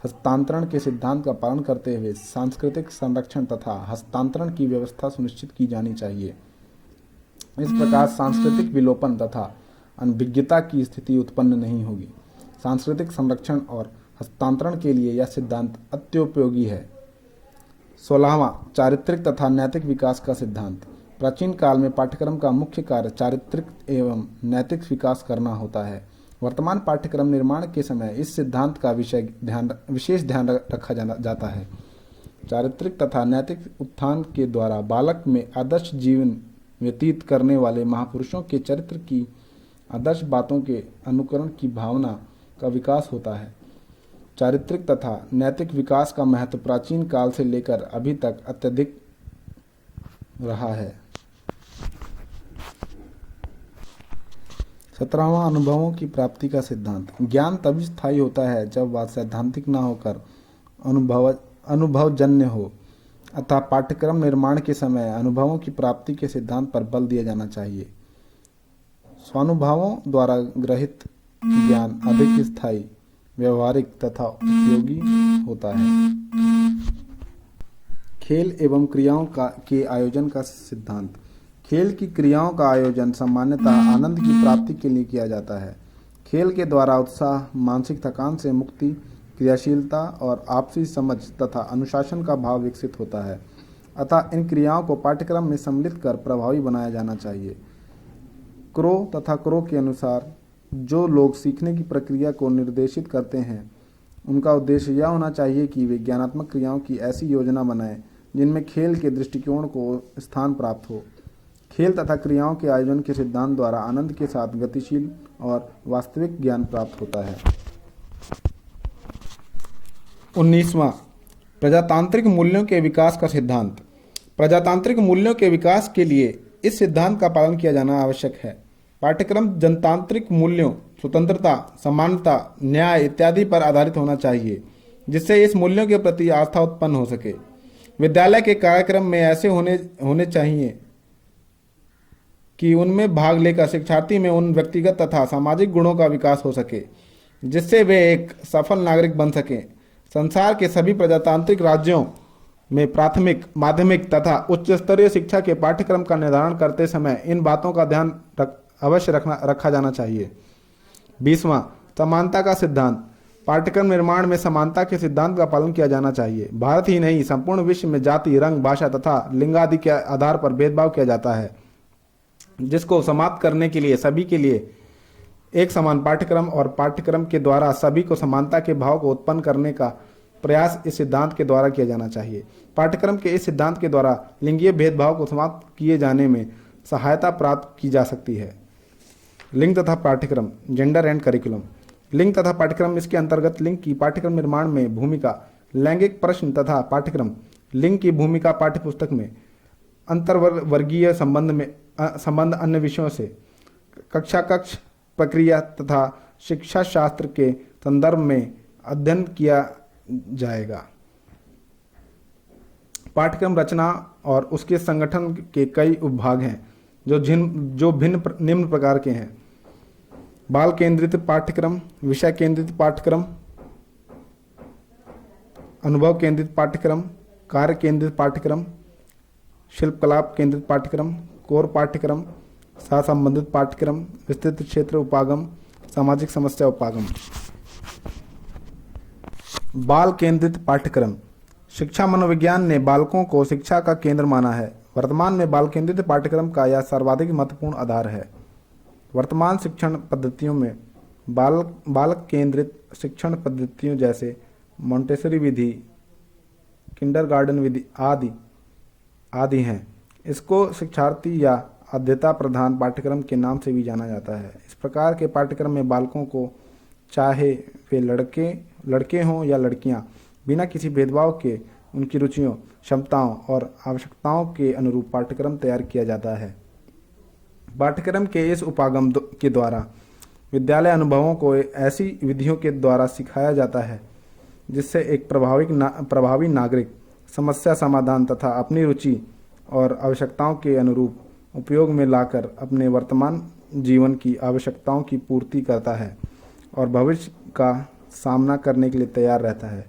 हस्तांतरण के सिद्धांत का पालन करते हुए सांस्कृतिक संरक्षण तथा हस्तांतरण की व्यवस्था सुनिश्चित की जानी चाहिए। इस प्रकार सांस्कृतिक विलोपन तथा अनभिज्ञता की स्थिति उत्पन्न नहीं होगी। सांस्कृतिक संरक्षण और हस्तांतरण के लिए यह सिद्धांत अत्योपयोगी है। 16वां, चारित्रिक तथा नैतिक विकास का सिद्धांत। प्राचीन काल में पाठ्यक्रम का मुख्य कार्य चारित्रिक एवं नैतिक विकास करना होता है। वर्तमान पाठ्यक्रम निर्माण के समय इस सिद्धांत का विशेष ध्यान रखा जाता है। चारित्रिक तथा नैतिक उत्थान के द्वारा बालक में आदर्श जीवन व्यतीत करने वाले महापुरुषों के चरित्र की आदर्श बातों के अनुकरण की भावना का विकास होता है। चारित्रिक तथा नैतिक विकास का महत्व प्राचीन काल से लेकर अभी तक अत्यधिक रहा है। 17वां, अनुभवों की प्राप्ति का सिद्धांत। ज्ञान तभी स्थायी होता है जब वह सैद्धांतिक न होकर अनुभवजन्य हो, अतः पाठ्यक्रम निर्माण के समय अनुभवों की प्राप्ति के सिद्धांत पर बल दिया जाना चाहिए। स्वानुभवों द्वारा ग्रहित ज्ञान अधिक स्थायी, व्यवहारिक तथा उपयोगी होता है। खेल एवं क्रियाओं के आयोजन का सिद्धांत। खेल की क्रियाओं का आयोजन सामान्यतः आनंद की प्राप्ति के लिए किया जाता है। खेल के द्वारा उत्साह, मानसिक थकान से मुक्ति, क्रियाशीलता और आपसी समझ तथा अनुशासन का भाव विकसित होता है। अतः इन क्रियाओं को पाठ्यक्रम में सम्मिलित कर प्रभावी बनाया जाना चाहिए। क्रो तथा क्रो के अनुसार जो लोग सीखने की प्रक्रिया को निर्देशित करते हैं उनका उद्देश्य यह होना चाहिए कि वे ज्ञानात्मक क्रियाओं की ऐसी योजना बनाएं जिनमें खेल के दृष्टिकोण को स्थान प्राप्त हो। खेल तथा क्रियाओं के आयोजन के सिद्धांत द्वारा आनंद के साथ गतिशील और वास्तविक ज्ञान प्राप्त होता है। 19वां प्रजातांत्रिक मूल्यों के विकास का सिद्धांत। प्रजातांत्रिक मूल्यों के विकास के लिए इस सिद्धांत का पालन किया जाना आवश्यक है। पाठ्यक्रम जनतांत्रिक मूल्यों, स्वतंत्रता, समानता, न्याय इत्यादि पर आधारित होना चाहिए, जिससे इस मूल्यों के प्रति आस्था उत्पन्न हो सके। विद्यालय के कार्यक्रम में ऐसे होने चाहिए कि उनमें भाग लेकर शिक्षार्थी में उन व्यक्तिगत तथा सामाजिक गुणों का विकास हो सके, जिससे वे एक सफल नागरिक बन सकें। संसार के सभी प्रजातांत्रिक राज्यों में प्राथमिक, माध्यमिक तथा उच्च स्तरीय शिक्षा के पाठ्यक्रम का निर्धारण करते समय इन बातों का ध्यान अवश्य रखा जाना चाहिए। 20वां समानता का सिद्धांत। पाठ्यक्रम निर्माण में समानता के सिद्धांत का पालन किया जाना चाहिए। भारत ही नहीं, संपूर्ण विश्व में जाति, रंग, भाषा तथा लिंग आदि के आधार पर भेदभाव किया जाता है, जिसको समाप्त करने के लिए सभी के लिए एक समान पाठ्यक्रम और पाठ्यक्रम के द्वारा सभी को समानता के भाव को उत्पन्न करने का प्रयास इस सिद्धांत के द्वारा किया जाना चाहिए। पाठ्यक्रम के इस सिद्धांत के द्वारा लिंगीय भेदभाव को समाप्त किए जाने में सहायता प्राप्त की जा सकती है। लिंग तथा पाठ्यक्रम, जेंडर एंड करिकुलम। लिंग तथा पाठ्यक्रम, इसके अंतर्गत लिंग की पाठ्यक्रम निर्माण में भूमिका, लैंगिक प्रश्न तथा पाठ्यक्रम, लिंग की भूमिका पाठ्यपुस्तक में, अंतर्वर्गीय संबंध अन्य विषयों से, कक्षा कक्ष प्रक्रिया तथा शिक्षा शास्त्र के संदर्भ में अध्ययन किया जाएगा। पाठ्यक्रम रचना और उसके संगठन के कई उपभाग हैं जो निम्न प्रकार के हैं: बाल केंद्रित पाठ्यक्रम, विषय केंद्रित पाठ्यक्रम, अनुभव केंद्रित पाठ्यक्रम, कार्य केंद्रित पाठ्यक्रम, शिल्पकला केंद्रित पाठ्यक्रम, कोर पाठ्यक्रम, सहसंबंधित पाठ्यक्रम, विस्तृत क्षेत्र उपागम, सामाजिक समस्या उपागम। बाल केंद्रित पाठ्यक्रम। शिक्षा मनोविज्ञान ने बालकों को शिक्षा का केंद्र माना है। वर्तमान में बाल केंद्रित पाठ्यक्रम का यह सर्वाधिक महत्वपूर्ण आधार है। वर्तमान शिक्षण पद्धतियों में बालक केंद्रित शिक्षण पद्धतियों जैसे मोंटेसरी विधि, किंडरगार्टन विधि आदि हैं। इसको शिक्षार्थी या अध्येता प्रधान पाठ्यक्रम के नाम से भी जाना जाता है। इस प्रकार के पाठ्यक्रम में बालकों को, चाहे वे लड़के हों या लड़कियां, बिना किसी भेदभाव के उनकी रुचियों, क्षमताओं और आवश्यकताओं के अनुरूप पाठ्यक्रम तैयार किया जाता है। पाठ्यक्रम के इस उपागम के द्वारा विद्यालय अनुभवों को ऐसी विधियों के द्वारा सिखाया जाता है जिससे एक प्रभावी नागरिक समस्या समाधान तथा अपनी रुचि और आवश्यकताओं के अनुरूप उपयोग में लाकर अपने वर्तमान जीवन की आवश्यकताओं की पूर्ति करता है और भविष्य का सामना करने के लिए तैयार रहता है।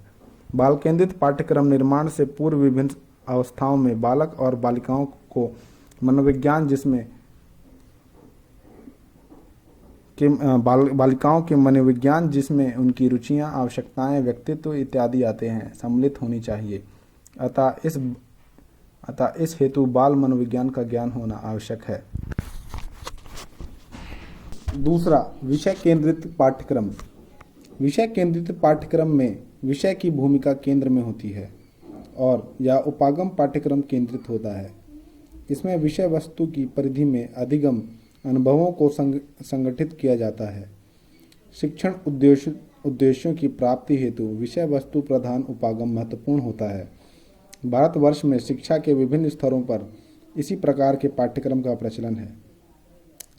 बाल केंद्रित पाठ्यक्रम निर्माण से पूर्व विभिन्न अवस्थाओं में बालक और बालिकाओं को मनोविज्ञान बालिकाओं के मनोविज्ञान जिसमें उनकी रुचियां, आवश्यकताएं, व्यक्तित्व इत्यादि आते हैं, सम्मिलित होनी चाहिए। अतः इस हेतु बाल मनोविज्ञान का ज्ञान होना आवश्यक है। दूसरा, विषय केंद्रित पाठ्यक्रम। विषय केंद्रित पाठ्यक्रम में विषय की भूमिका केंद्र में होती है और यह उपागम पाठ्यक्रम केंद्रित होता है। इसमें विषय वस्तु की परिधि में अधिगम अनुभवों को संगठित किया जाता है। शिक्षण उद्देश्यों की प्राप्ति हेतु विषय वस्तु प्रधान उपागम महत्वपूर्ण होता है। भारतवर्ष में शिक्षा के विभिन्न स्तरों पर इसी प्रकार के पाठ्यक्रम का प्रचलन है।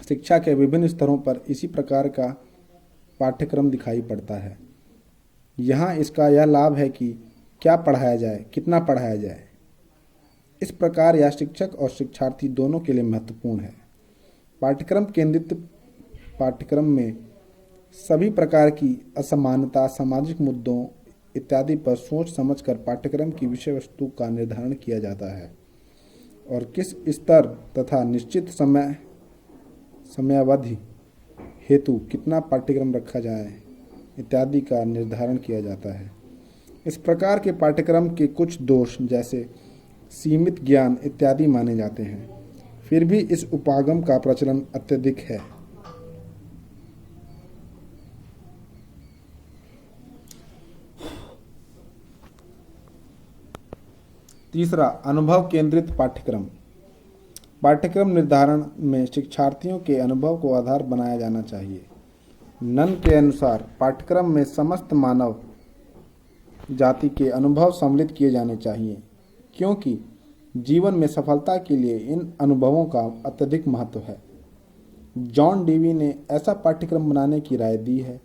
शिक्षा के विभिन्न स्तरों पर इसी प्रकार का पाठ्यक्रम दिखाई पड़ता है। यहाँ इसका यह लाभ है कि क्या पढ़ाया जाए, कितना पढ़ाया जाए। इस प्रकार यह शिक्षक और शिक्षार्थी दोनों के लिए महत्वपूर्ण है। पाठ्यक्रम केंद्रित पाठ्यक्रम में सभी प्रकार की असमानता, सामाजिक मुद्दों इत्यादि पर सोच समझकर पाठ्यक्रम की विषय वस्तु का निर्धारण किया जाता है और किस स्तर तथा निश्चित समयावधि हेतु कितना पाठ्यक्रम रखा जाए इत्यादि का निर्धारण किया जाता है। इस प्रकार के पाठ्यक्रम के कुछ दोष जैसे सीमित ज्ञान इत्यादि माने जाते हैं, फिर भी इस उपागम का प्रचलन अत्यधिक है। तीसरा, अनुभव केंद्रित पाठ्यक्रम। पाठ्यक्रम निर्धारण में शिक्षार्थियों के अनुभव को आधार बनाया जाना चाहिए। नन के अनुसार पाठ्यक्रम में समस्त मानव जाति के अनुभव सम्मिलित किए जाने चाहिए, क्योंकि जीवन में सफलता के लिए इन अनुभवों का अत्यधिक महत्व है। जॉन डीवी ने ऐसा पाठ्यक्रम बनाने की राय दी है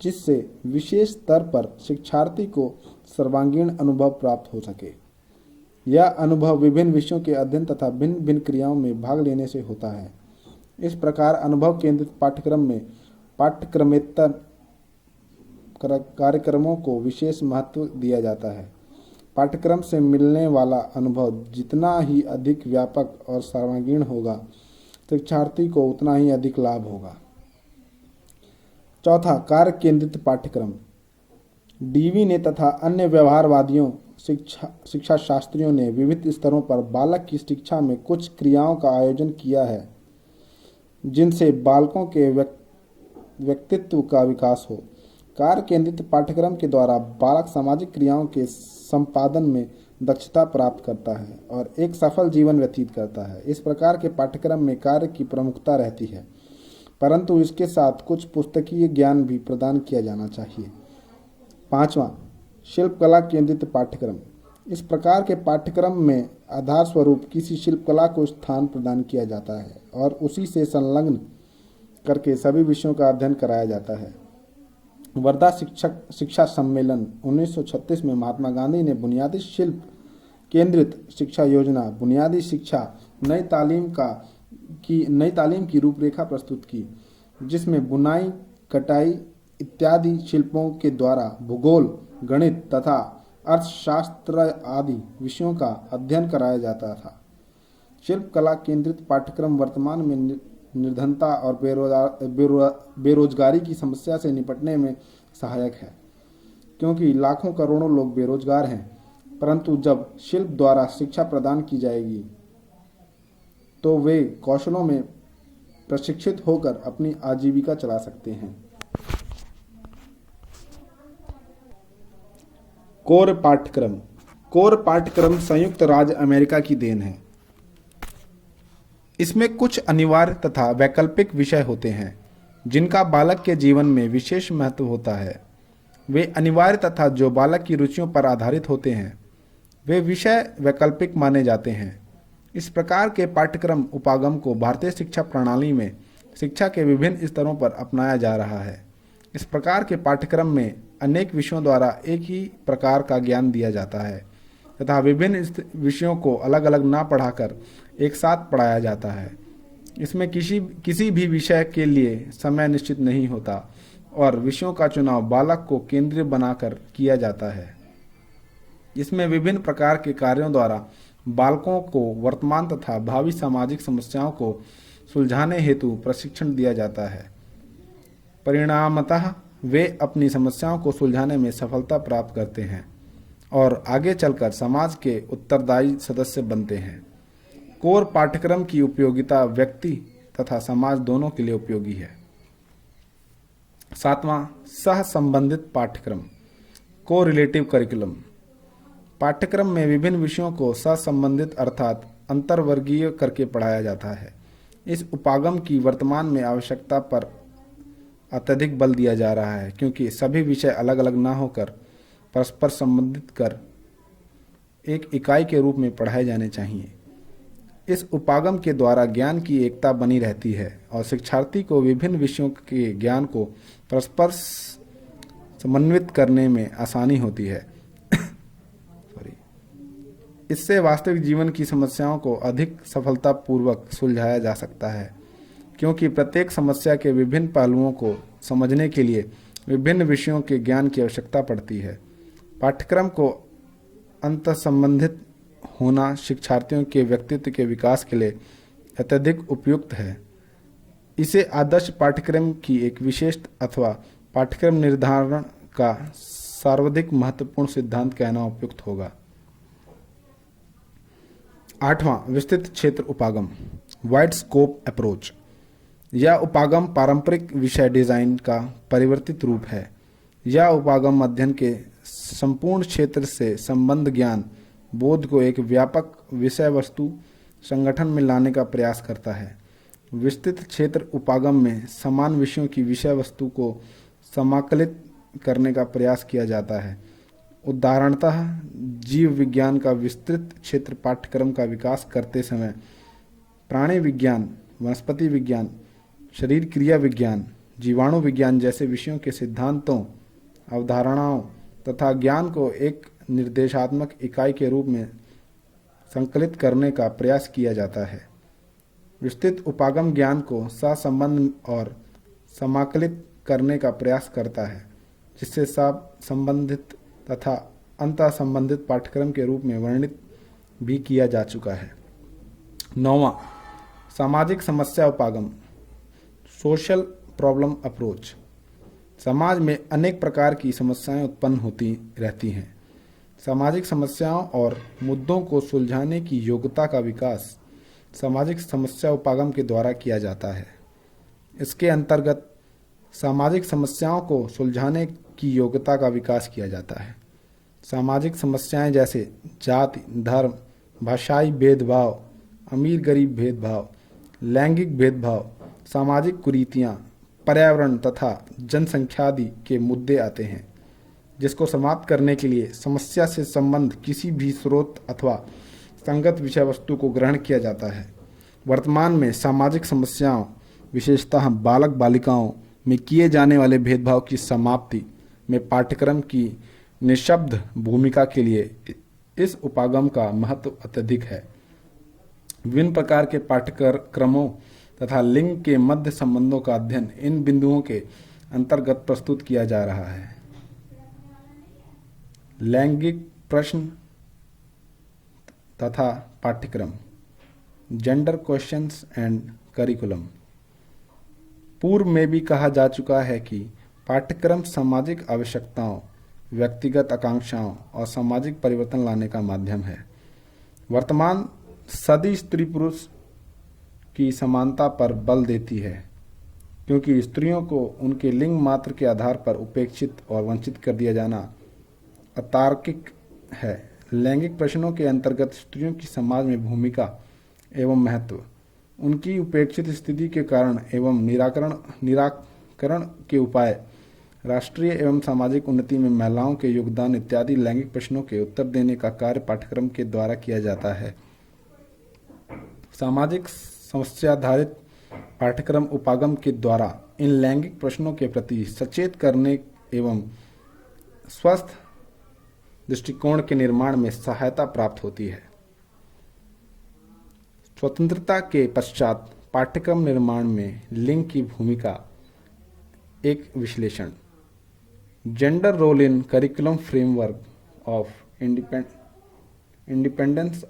जिससे विशेष स्तर पर शिक्षार्थी को सर्वांगीण अनुभव प्राप्त हो सके। यह अनुभव विभिन्न विषयों के अध्ययन तथा भिन्न भिन्न क्रियाओं में भाग लेने से होता है। इस प्रकार अनुभव केंद्रित पाठ्यक्रम में पाठ्यक्रमेतर कार्यक्रमों को विशेष महत्व दिया जाता है। पाठ्यक्रम से मिलने वाला अनुभव जितना ही अधिक व्यापक और सर्वांगीण होगा, शिक्षार्थी को उतना ही अधिक लाभ होगा। चौथा, कार्य केंद्रित पाठ्यक्रम। डीवी ने तथा अन्य व्यवहारवादियों शिक्षा शास्त्रियों ने विविध स्तरों पर बालक की शिक्षा में कुछ क्रियाओं का आयोजन किया है जिनसे बालकों के व्यक्तित्व का विकास हो। कार्य केंद्रित पाठ्यक्रम के द्वारा बालक सामाजिक क्रियाओं के संपादन में दक्षता प्राप्त करता है और एक सफल जीवन व्यतीत करता है। इस प्रकार के पाठ्यक्रम में कार्य की प्रमुखता रहती है, परंतु इसके साथ कुछ पुस्तकीय ज्ञान भी प्रदान किया जाना चाहिए। पांचवा, शिल्पकला केंद्रित पाठ्यक्रम। इस प्रकार के पाठ्यक्रम में आधार स्वरूप किसी शिल्पकला को स्थान प्रदान किया जाता है और उसी से संलग्न करके सभी विषयों का अध्ययन कराया जाता है। वर्धा शिक्षा सम्मेलन 1936 में महात्मा गांधी ने बुनियादी शिल्प केंद्रित शिक्षा योजना, बुनियादी शिक्षा, नई तालीम की रूपरेखा प्रस्तुत की, जिसमें बुनाई, कटाई इत्यादि शिल्पों के द्वारा भूगोल, गणित तथा अर्थशास्त्र आदि विषयों का अध्ययन कराया जाता था। शिल्पकला केंद्रित पाठ्यक्रम वर्तमान में निर्धनता और बेरोजगारी की समस्या से निपटने में सहायक है, क्योंकि लाखों करोड़ों लोग बेरोजगार हैं। परंतु जब शिल्प द्वारा शिक्षा प्रदान की जाएगी तो वे कौशलों में प्रशिक्षित होकर अपनी आजीविका चला सकते हैं। कोर पाठ्यक्रम। कोर पाठ्यक्रम संयुक्त राज्य अमेरिका की देन है। इसमें कुछ अनिवार्य तथा वैकल्पिक विषय होते हैं जिनका बालक के जीवन में विशेष महत्व होता है। वे अनिवार्य तथा जो बालक की रुचियों पर आधारित होते हैं वे विषय वैकल्पिक माने जाते हैं। इस प्रकार के पाठ्यक्रम उपागम को भारतीय शिक्षा प्रणाली में शिक्षा के विभिन्न स्तरों पर अपनाया जा रहा है। इस प्रकार के पाठ्यक्रम में अनेक विषयों द्वारा एक ही प्रकार का ज्ञान दिया जाता है तथा विभिन्न विषयों को अलग अलग ना पढ़ाकर एक साथ पढ़ाया जाता है। इसमें किसी भी विषय के लिए समय निश्चित नहीं होता और विषयों का चुनाव बालक को केंद्रीय बनाकर किया जाता है। इसमें विभिन्न प्रकार के कार्यों द्वारा बालकों को वर्तमान तथा भावी सामाजिक समस्याओं को सुलझाने हेतु प्रशिक्षण दिया जाता है। परिणामतः वे अपनी समस्याओं को सुलझाने में सफलता प्राप्त करते हैं और आगे चलकर समाज के उत्तरदायी सदस्य बनते हैं। कोर पाठ्यक्रम की उपयोगिता व्यक्ति तथा समाज दोनों के लिए उपयोगी है। सातवां, सह संबंधित पाठ्यक्रम, को रिलेटिव करिकुलम। पाठ्यक्रम में विभिन्न विषयों को सहसंबंधित अर्थात अंतर्वर्गीय करके पढ़ाया जाता है। इस उपागम की वर्तमान में आवश्यकता पर अत्यधिक बल दिया जा रहा है, क्योंकि सभी विषय अलग अलग न होकर परस्पर संबंधित कर एक इकाई के रूप में पढ़ाए जाने चाहिए। इस उपागम के द्वारा ज्ञान की एकता बनी रहती है और शिक्षार्थी को विभिन्न विषयों के ज्ञान को परस्पर समन्वित करने में आसानी होती है। इससे वास्तविक जीवन की समस्याओं को अधिक सफलतापूर्वक सुलझाया जा सकता है, क्योंकि प्रत्येक समस्या के विभिन्न पहलुओं को समझने के लिए विभिन्न विषयों के ज्ञान की आवश्यकता पड़ती है। पाठ्यक्रम को अंतःसंबंधित होना शिक्षार्थियों के व्यक्तित्व के विकास के लिए अत्यधिक उपयुक्त है। इसे आदर्श पाठ्यक्रम की एक विशिष्ट अथवा पाठ्यक्रम निर्धारण का सर्वाधिक महत्वपूर्ण सिद्धांत कहना उपयुक्त होगा। आठवां, विस्तृत क्षेत्र उपागम, वाइड स्कोप अप्रोच। यह उपागम पारंपरिक विषय डिजाइन का परिवर्तित रूप है। यह उपागम अध्ययन के संपूर्ण क्षेत्र से संबंध ज्ञान बोध को एक व्यापक विषय वस्तु संगठन में लाने का प्रयास करता है। विस्तृत क्षेत्र उपागम में समान विषयों की विषय वस्तु को समाकलित करने का प्रयास किया जाता है। उदाहरणतः जीव विज्ञान का विस्तृत क्षेत्र पाठ्यक्रम का विकास करते समय प्राणी विज्ञान, वनस्पति विज्ञान, शरीर क्रिया विज्ञान, जीवाणु विज्ञान जैसे विषयों के सिद्धांतों, अवधारणाओं तथा ज्ञान को एक निर्देशात्मक इकाई के रूप में संकलित करने का प्रयास किया जाता है। विस्तृत उपागम ज्ञान को सहसंबंध और समाकलित करने का प्रयास करता है, जिससे संबंधित तथा अंतः संबंधित पाठ्यक्रम के रूप में वर्णित भी किया जा चुका है। 9वां, सामाजिक समस्या उपागम, सोशल प्रॉब्लम अप्रोच। समाज में अनेक प्रकार की समस्याएं उत्पन्न होती रहती हैं। सामाजिक समस्याओं और मुद्दों को सुलझाने की योग्यता का विकास सामाजिक समस्या उपागम के द्वारा किया जाता है। इसके अंतर्गत सामाजिक समस्याओं को सुलझाने की योग्यता का विकास किया जाता है। सामाजिक समस्याएं जैसे जाति, धर्म, भाषाई भेदभाव, अमीर गरीब भेदभाव, लैंगिक भेदभाव, सामाजिक कुरीतियां, पर्यावरण तथा जनसंख्या आदि के मुद्दे आते हैं, जिसको समाप्त करने के लिए समस्या से संबंध किसी भी स्रोत अथवा संगत विषय वस्तु को ग्रहण किया जाता है। वर्तमान में सामाजिक समस्याओं, विशेषतः बालक बालिकाओं में किए जाने वाले भेदभाव की समाप्ति में पाठ्यक्रम की निःशब्द भूमिका के लिए इस उपागम का महत्व अत्यधिक है। विभिन्न प्रकार के पाठ्यक्रमों तथा लिंग के मध्य संबंधों का अध्ययन इन बिंदुओं के अंतर्गत प्रस्तुत किया जा रहा है। लैंगिक प्रश्न तथा पाठ्यक्रम, जेंडर क्वेश्चंस एंड करिकुलम। पूर्व में भी कहा जा चुका है कि पाठ्यक्रम सामाजिक आवश्यकताओं, व्यक्तिगत आकांक्षाओं और सामाजिक परिवर्तन लाने का माध्यम है। वर्तमान सदी स्त्री पुरुष की समानता पर बल देती है, क्योंकि स्त्रियों को उनके लिंग मात्र के आधार पर उपेक्षित और वंचित कर दिया जाना अतार्किक है। लैंगिक प्रश्नों के अंतर्गत स्त्रियों की समाज में भूमिका एवं महत्व, उनकी उपेक्षित स्थिति के कारण एवं निराकरण के उपाय, राष्ट्रीय एवं सामाजिक उन्नति में महिलाओं के योगदान इत्यादि लैंगिक प्रश्नों के उत्तर देने का कार्य पाठ्यक्रम के द्वारा किया जाता है। सामाजिक समस्याधारित पाठ्यक्रम उपागम के द्वारा इन लैंगिक प्रश्नों के प्रति सचेत करने एवं स्वस्थ दृष्टिकोण के निर्माण में सहायता प्राप्त होती है। स्वतंत्रता के पश्चात पाठ्यक्रम निर्माण में लिंग की भूमिका, एक विश्लेषण। Gender role in curriculum framework of independence.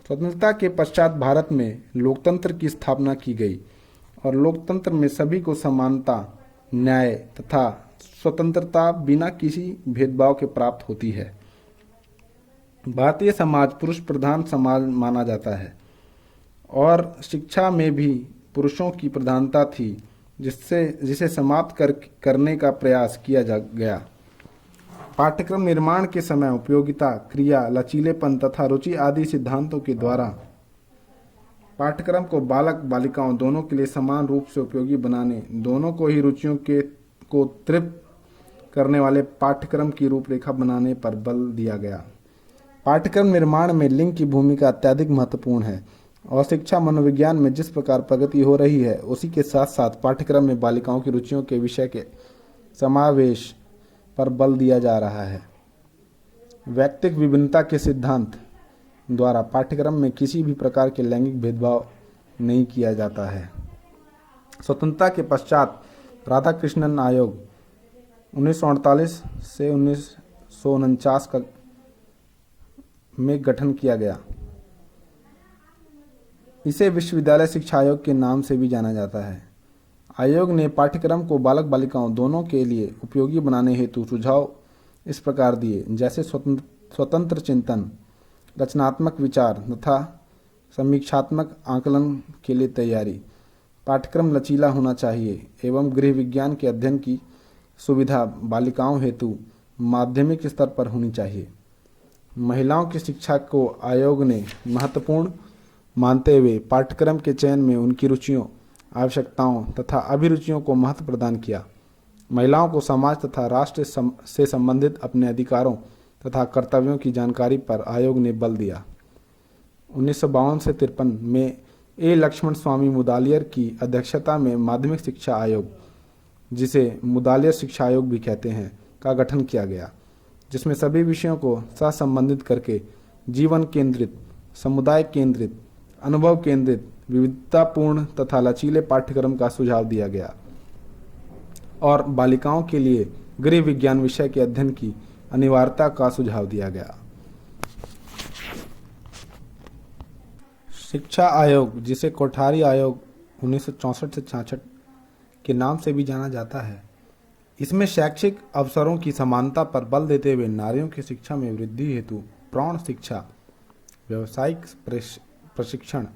स्वतंत्रता के पश्चात भारत में लोकतंत्र की स्थापना की गई और लोकतंत्र में सभी को समानता, न्याय तथा स्वतंत्रता बिना किसी भेदभाव के प्राप्त होती है। भारतीय समाज पुरुष प्रधान समाज माना जाता है और शिक्षा में भी पुरुषों की प्रधानता थी, जिसे समाप्त करने का प्रयास किया गया। पाठ्यक्रम निर्माण के समय उपयोगिता, क्रिया, लचीलेपन तथा रुचि आदि सिद्धांतों के द्वारा पाठ्यक्रम को बालक बालिकाओं दोनों के लिए समान रूप से उपयोगी बनाने, दोनों को ही रुचियों को तृप्त करने वाले पाठ्यक्रम की रूपरेखा बनाने पर बल दिया गया। पाठ्यक्रम निर्माण में लिंग की भूमिका अत्यधिक महत्वपूर्ण है और शिक्षा मनोविज्ञान में जिस प्रकार प्रगति हो रही है, उसी के साथ साथ पाठ्यक्रम में बालिकाओं की रुचियों के विषय के समावेश पर बल दिया जा रहा है। व्यक्तिगत विभिन्नता के सिद्धांत द्वारा पाठ्यक्रम में किसी भी प्रकार के लैंगिक भेदभाव नहीं किया जाता है। स्वतंत्रता के पश्चात राधाकृष्णन आयोग 1948 से 1949 का में गठन किया गया। इसे विश्वविद्यालय शिक्षा आयोग के नाम से भी जाना जाता है। आयोग ने पाठ्यक्रम को बालक बालिकाओं दोनों के लिए उपयोगी बनाने हेतु सुझाव इस प्रकार दिए, जैसे स्वतंत्र चिंतन, रचनात्मक विचार तथा समीक्षात्मक आकलन के लिए तैयारी। पाठ्यक्रम लचीला होना चाहिए एवं गृह विज्ञान के अध्ययन की सुविधा बालिकाओं हेतु माध्यमिक स्तर पर होनी चाहिए। महिलाओं की शिक्षा को आयोग ने महत्वपूर्ण मानते हुए पाठ्यक्रम के चयन में उनकी रुचियों, आवश्यकताओं तथा अभिरुचियों को महत्व प्रदान किया। महिलाओं को समाज तथा राष्ट्र से संबंधित अपने अधिकारों तथा कर्तव्यों की जानकारी पर आयोग ने बल दिया। 1952 से 53 में ए लक्ष्मण स्वामी मुदालियर की अध्यक्षता में माध्यमिक शिक्षा आयोग, जिसे मुदालियर शिक्षा आयोग भी कहते हैं, का गठन किया गया, जिसमें सभी विषयों को सहसंबंधित करके जीवन केंद्रित, समुदाय केंद्रित, अनुभव केंद्रित, विविधतापूर्ण तथा लचीले पाठ्यक्रम का सुझाव दिया गया और बालिकाओं के लिए गृह विज्ञान विषय के अध्ययन की अनिवार्यता का सुझाव दिया गया। शिक्षा आयोग, जिसे कोठारी आयोग 1964 से 66 के नाम से भी जाना जाता है, इसमें शैक्षिक अवसरों की समानता पर बल देते हुए नारियों की शिक्षा में वृद्धि हेतु प्रौढ़ शिक्षा, व्यावसायिक प्रशिक्षण,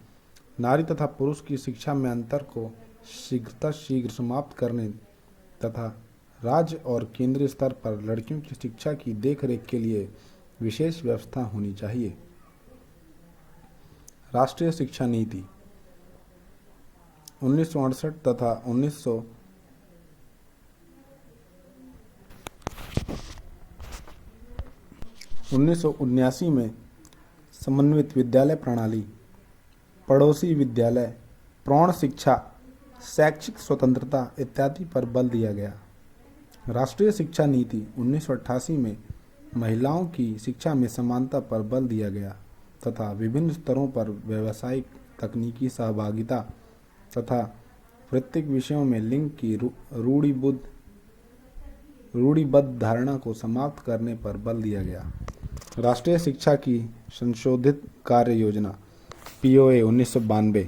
नारी तथा पुरुष की शिक्षा में अंतर को शीघ्र समाप्त करने तथा राज्य और केंद्रीय स्तर पर लड़कियों की शिक्षा की देखरेख के लिए विशेष व्यवस्था होनी चाहिए। राष्ट्रीय शिक्षा नीति 1968 तथा 1979 में समन्वित विद्यालय प्रणाली, पड़ोसी विद्यालय, प्रौढ़ शिक्षा, शैक्षिक स्वतंत्रता इत्यादि पर बल दिया गया। राष्ट्रीय शिक्षा नीति 1988 में महिलाओं की शिक्षा में समानता पर बल दिया गया तथा विभिन्न स्तरों पर व्यावसायिक तकनीकी सहभागिता तथा वृत्तिक विषयों में लिंग की रूढ़िबद्ध धारणा को समाप्त करने पर बल दिया गया। राष्ट्रीय शिक्षा की संशोधित कार्य योजना POA 1992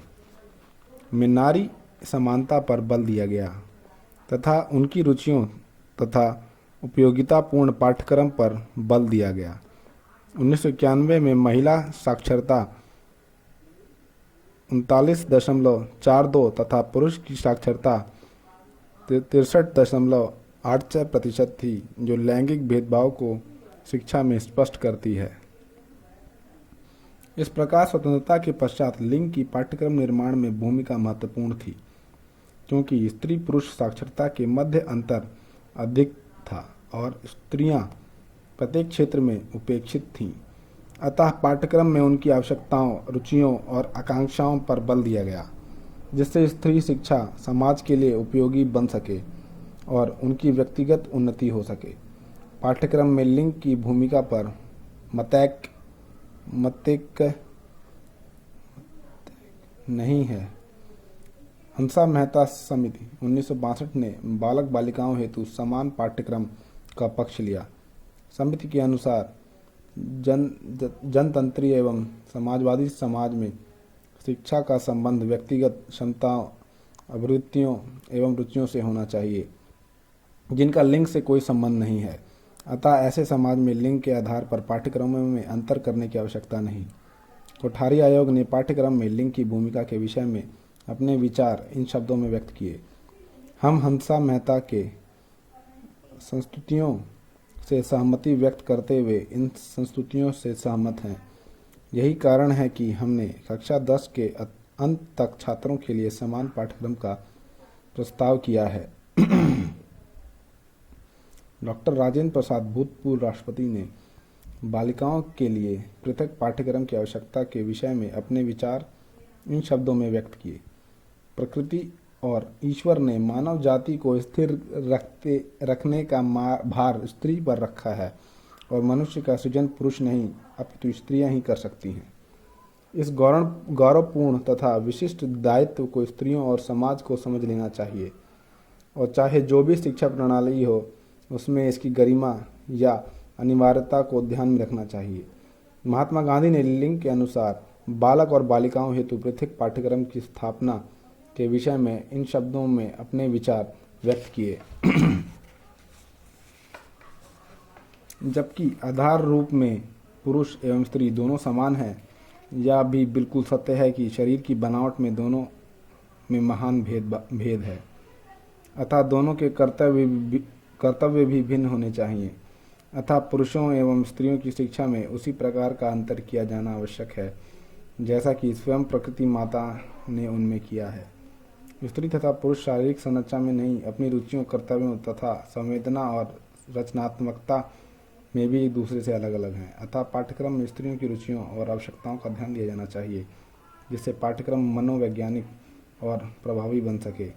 में नारी समानता पर बल दिया गया तथा उनकी रुचियों तथा उपयोगितापूर्ण पाठ्यक्रम पर बल दिया गया। 1991 में महिला साक्षरता 39.42 तथा पुरुष की साक्षरता 63.86% थी, जो लैंगिक भेदभाव को शिक्षा में स्पष्ट करती है। इस प्रकार स्वतंत्रता के पश्चात लिंग की पाठ्यक्रम निर्माण में भूमिका महत्वपूर्ण थी, क्योंकि स्त्री पुरुष साक्षरता के मध्य अंतर अधिक था और स्त्रियां प्रत्येक क्षेत्र में उपेक्षित थीं। अतः पाठ्यक्रम में उनकी आवश्यकताओं, रुचियों और आकांक्षाओं पर बल दिया गया, जिससे स्त्री शिक्षा समाज के लिए उपयोगी बन सके और उनकी व्यक्तिगत उन्नति हो सके। पाठ्यक्रम में लिंग की भूमिका पर मतेक नहीं है। हंसा मेहता समिति 1962 ने बालक बालिकाओं हेतु समान पाठ्यक्रम का पक्ष लिया। समिति के अनुसार जनतंत्रीय एवं समाजवादी समाज में शिक्षा का संबंध व्यक्तिगत क्षमताओं, अभिरुचियों एवं रुचियों से होना चाहिए, जिनका लिंग से कोई संबंध नहीं है। अतः ऐसे समाज में लिंग के आधार पर पाठ्यक्रमों में अंतर करने की आवश्यकता नहीं। कोठारी आयोग ने पाठ्यक्रम में लिंग की भूमिका के विषय में अपने विचार इन शब्दों में व्यक्त किए। हम हंसा मेहता के संस्तुतियों से सहमति व्यक्त करते हुए इन संस्तुतियों से सहमत हैं। यही कारण है कि हमने कक्षा 10 के अंत तक छात्रों के लिए समान पाठ्यक्रम का प्रस्ताव किया है। डॉक्टर राजेंद्र प्रसाद, भूतपूर्व राष्ट्रपति, ने बालिकाओं के लिए पृथक पाठ्यक्रम की आवश्यकता के विषय में अपने विचार इन शब्दों में व्यक्त किए। प्रकृति और ईश्वर ने मानव जाति को स्थिर रखने का भार स्त्री पर रखा है और मनुष्य का सृजन पुरुष नहीं अपितु स्त्रियां ही कर सकती हैं। इस गौरवपूर्ण तथा विशिष्ट दायित्व को स्त्रियों और समाज को समझ लेना चाहिए और चाहे जो भी शिक्षा प्रणाली हो उसमें इसकी गरिमा या अनिवार्यता को ध्यान में रखना चाहिए। महात्मा गांधी ने लिंग के अनुसार बालक और बालिकाओं हेतु पृथक पाठ्यक्रम की स्थापना के विषय में इन शब्दों में अपने विचार व्यक्त किए। जबकि आधार रूप में पुरुष एवं स्त्री दोनों समान हैं, यह भी बिल्कुल सत्य है कि शरीर की बनावट में दोनों में महान भेद है। अतः दोनों के कर्तव्य भी भिन्न होने चाहिए। अतः पुरुषों एवं स्त्रियों की शिक्षा में उसी प्रकार का अंतर किया जाना आवश्यक है, जैसा कि स्वयं प्रकृति माता ने उनमें किया है। स्त्री तथा पुरुष शारीरिक संरचना में नहीं, अपनी रुचियों, कर्तव्यों तथा संवेदना और रचनात्मकता में भी एक दूसरे से अलग अलग हैं। अतः पाठ्यक्रम में स्त्रियों की रुचियों और आवश्यकताओं का ध्यान दिया जाना चाहिए, जिससे पाठ्यक्रम मनोवैज्ञानिक और प्रभावी बन सके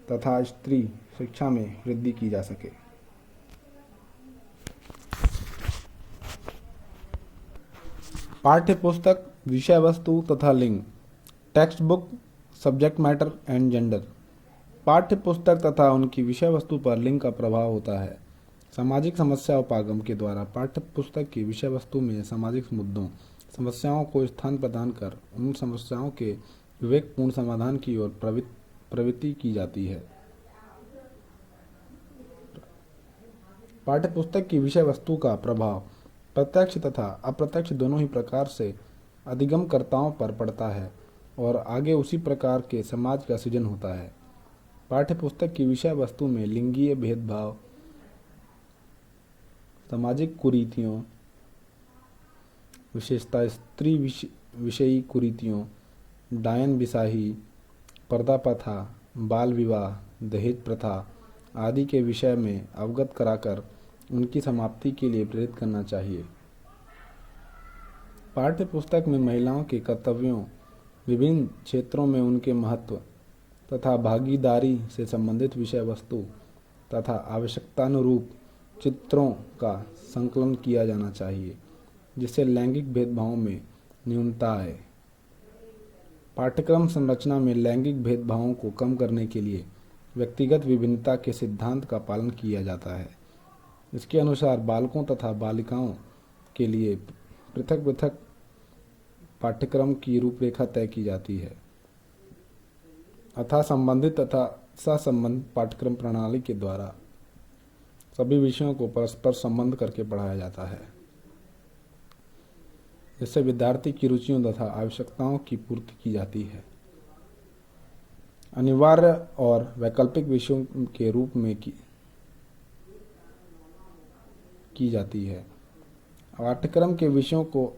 तथा स्त्री शिक्षा में वृद्धि की जा सके। पाठ्य पुस्तक, विषय वस्तु तथा लिंग। Text book, subject matter and gender. पाठ्य पुस्तक तथा उनकी विषय वस्तु पर लिंग का प्रभाव होता है। सामाजिक समस्या उपागम के द्वारा पाठ्य पुस्तक की विषय वस्तु में सामाजिक मुद्दों, समस्याओं को स्थान प्रदान कर उन समस्याओं के विवेकपूर्ण समाधान की ओर प्रवृत्ति की जाती है। पाठ्य पुस्तक की विषय वस्तु का प्रभाव प्रत्यक्ष तथा अप्रत्यक्ष दोनों ही प्रकार से अधिगमकर्ताओं पर पड़ता है और आगे उसी प्रकार के समाज का सृजन होता है। पाठ्य पुस्तक की विषय वस्तु में लिंगीय भेदभाव, सामाजिक कुरीतियों, विशेषता स्त्री विषयी कुरीतियों, डायन बिसाही, पर्दा प्रथा, बाल विवाह, दहेज प्रथा आदि के विषय में अवगत कराकर उनकी समाप्ति के लिए प्रेरित करना चाहिए। पाठ्य पुस्तक में महिलाओं के कर्तव्यों, विभिन्न क्षेत्रों में उनके महत्व तथा भागीदारी से संबंधित विषय वस्तु तथा आवश्यकतानुरूप चित्रों का संकलन किया जाना चाहिए, जिससे लैंगिक भेदभावों में न्यूनता आए। पाठ्यक्रम संरचना में लैंगिक भेदभावों को कम करने के लिए व्यक्तिगत विभिन्नता के सिद्धांत का पालन किया जाता है। इसके अनुसार बालकों तथा बालिकाओं के लिए पृथक पृथक पाठ्यक्रम की रूपरेखा तय की जाती है अतः संबंधित तथा सहसंबंधित पाठ्यक्रम प्रणाली के द्वारा सभी विषयों को परस्पर संबंध करके पढ़ाया जाता है, जिससे विद्यार्थी की रुचियों तथा आवश्यकताओं की पूर्ति की जाती है। अनिवार्य और वैकल्पिक विषयों के रूप में की जाती है। पाठ्यक्रम के विषयों को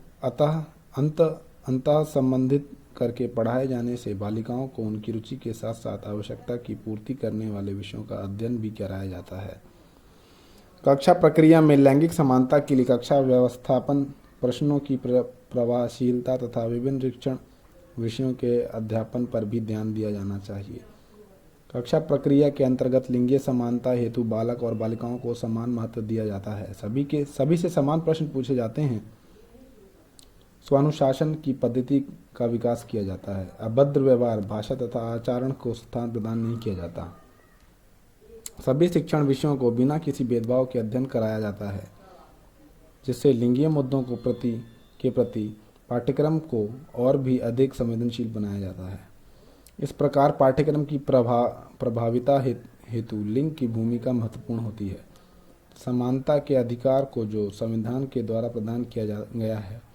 अंतः संबंधित करके पढ़ाए जाने से बालिकाओं को उनकी रुचि के साथ साथ आवश्यकता की पूर्ति करने वाले विषयों का अध्ययन भी कराया जाता है। कक्षा प्रक्रिया में लैंगिक समानता के लिए कक्षा व्यवस्थापन, प्रश्नों की प्रभावशीलता तथा विभिन्न शिक्षण विषयों के अध्यापन पर भी ध्यान दिया जाना चाहिए। कक्षा प्रक्रिया के अंतर्गत लिंगीय समानता हेतु बालक और बालिकाओं को समान महत्व दिया जाता है। सभी से समान प्रश्न पूछे जाते हैं। स्वानुशासन की पद्धति का विकास किया जाता है। अभद्र व्यवहार, भाषा तथा आचरण को स्थान प्रदान नहीं किया जाता। सभी शिक्षण विषयों को बिना किसी भेदभाव के अध्ययन कराया जाता है, जिससे लिंगीय मुद्दों के प्रति पाठ्यक्रम को और भी अधिक संवेदनशील बनाया जाता है। इस प्रकार पाठ्यक्रम की प्रभाविता हेतु लिंग की भूमिका महत्वपूर्ण होती है। समानता के अधिकार को जो संविधान के द्वारा प्रदान किया गया है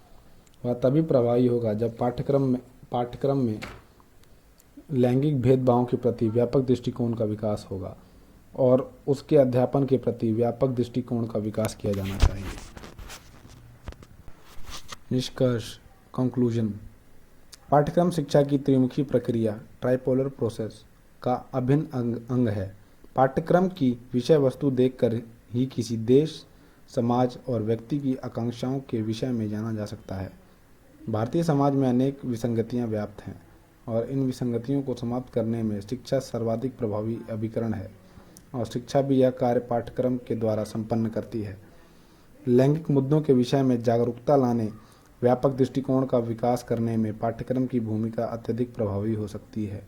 वह तभी प्रभावी होगा जब पाठ्यक्रम में लैंगिक भेदभावों के प्रति व्यापक दृष्टिकोण का विकास होगा और उसके अध्यापन के प्रति व्यापक दृष्टिकोण का विकास किया जाना चाहिए। निष्कर्ष, कंक्लूजन। पाठ्यक्रम शिक्षा की त्रिमुखी प्रक्रिया, ट्राइपोलर प्रोसेस का अभिन्न अंग है। पाठ्यक्रम की विषय वस्तु देखकर ही किसी देश, समाज और व्यक्ति की आकांक्षाओं के विषय में जाना जा सकता है। भारतीय समाज में अनेक विसंगतियां व्याप्त हैं और इन विसंगतियों को समाप्त करने में शिक्षा सर्वाधिक प्रभावी अभिकरण है और शिक्षा भी यह कार्य पाठ्यक्रम के द्वारा संपन्न करती है। लैंगिक मुद्दों के विषय में जागरूकता लाने, व्यापक दृष्टिकोण का विकास करने में पाठ्यक्रम की भूमिका अत्यधिक प्रभावी हो सकती है।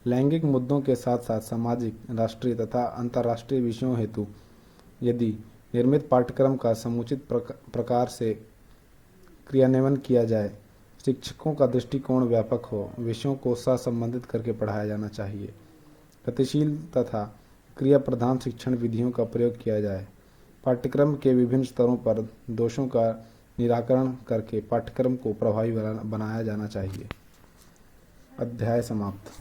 लैंगिक मुद्दों के साथ साथ सामाजिक, राष्ट्रीय तथा अंतर्राष्ट्रीय विषयों हेतु यदि निर्मित पाठ्यक्रम का समुचित प्रकार से क्रियान्वयन किया जाए, शिक्षकों का दृष्टिकोण व्यापक हो, विषयों को सहसंबंधित करके पढ़ाया जाना चाहिए, गतिशील तथा क्रिया प्रधान शिक्षण विधियों का प्रयोग किया जाए, पाठ्यक्रम के विभिन्न स्तरों पर दोषों का निराकरण करके पाठ्यक्रम को प्रभावी बनाया जाना चाहिए। अध्याय समाप्त।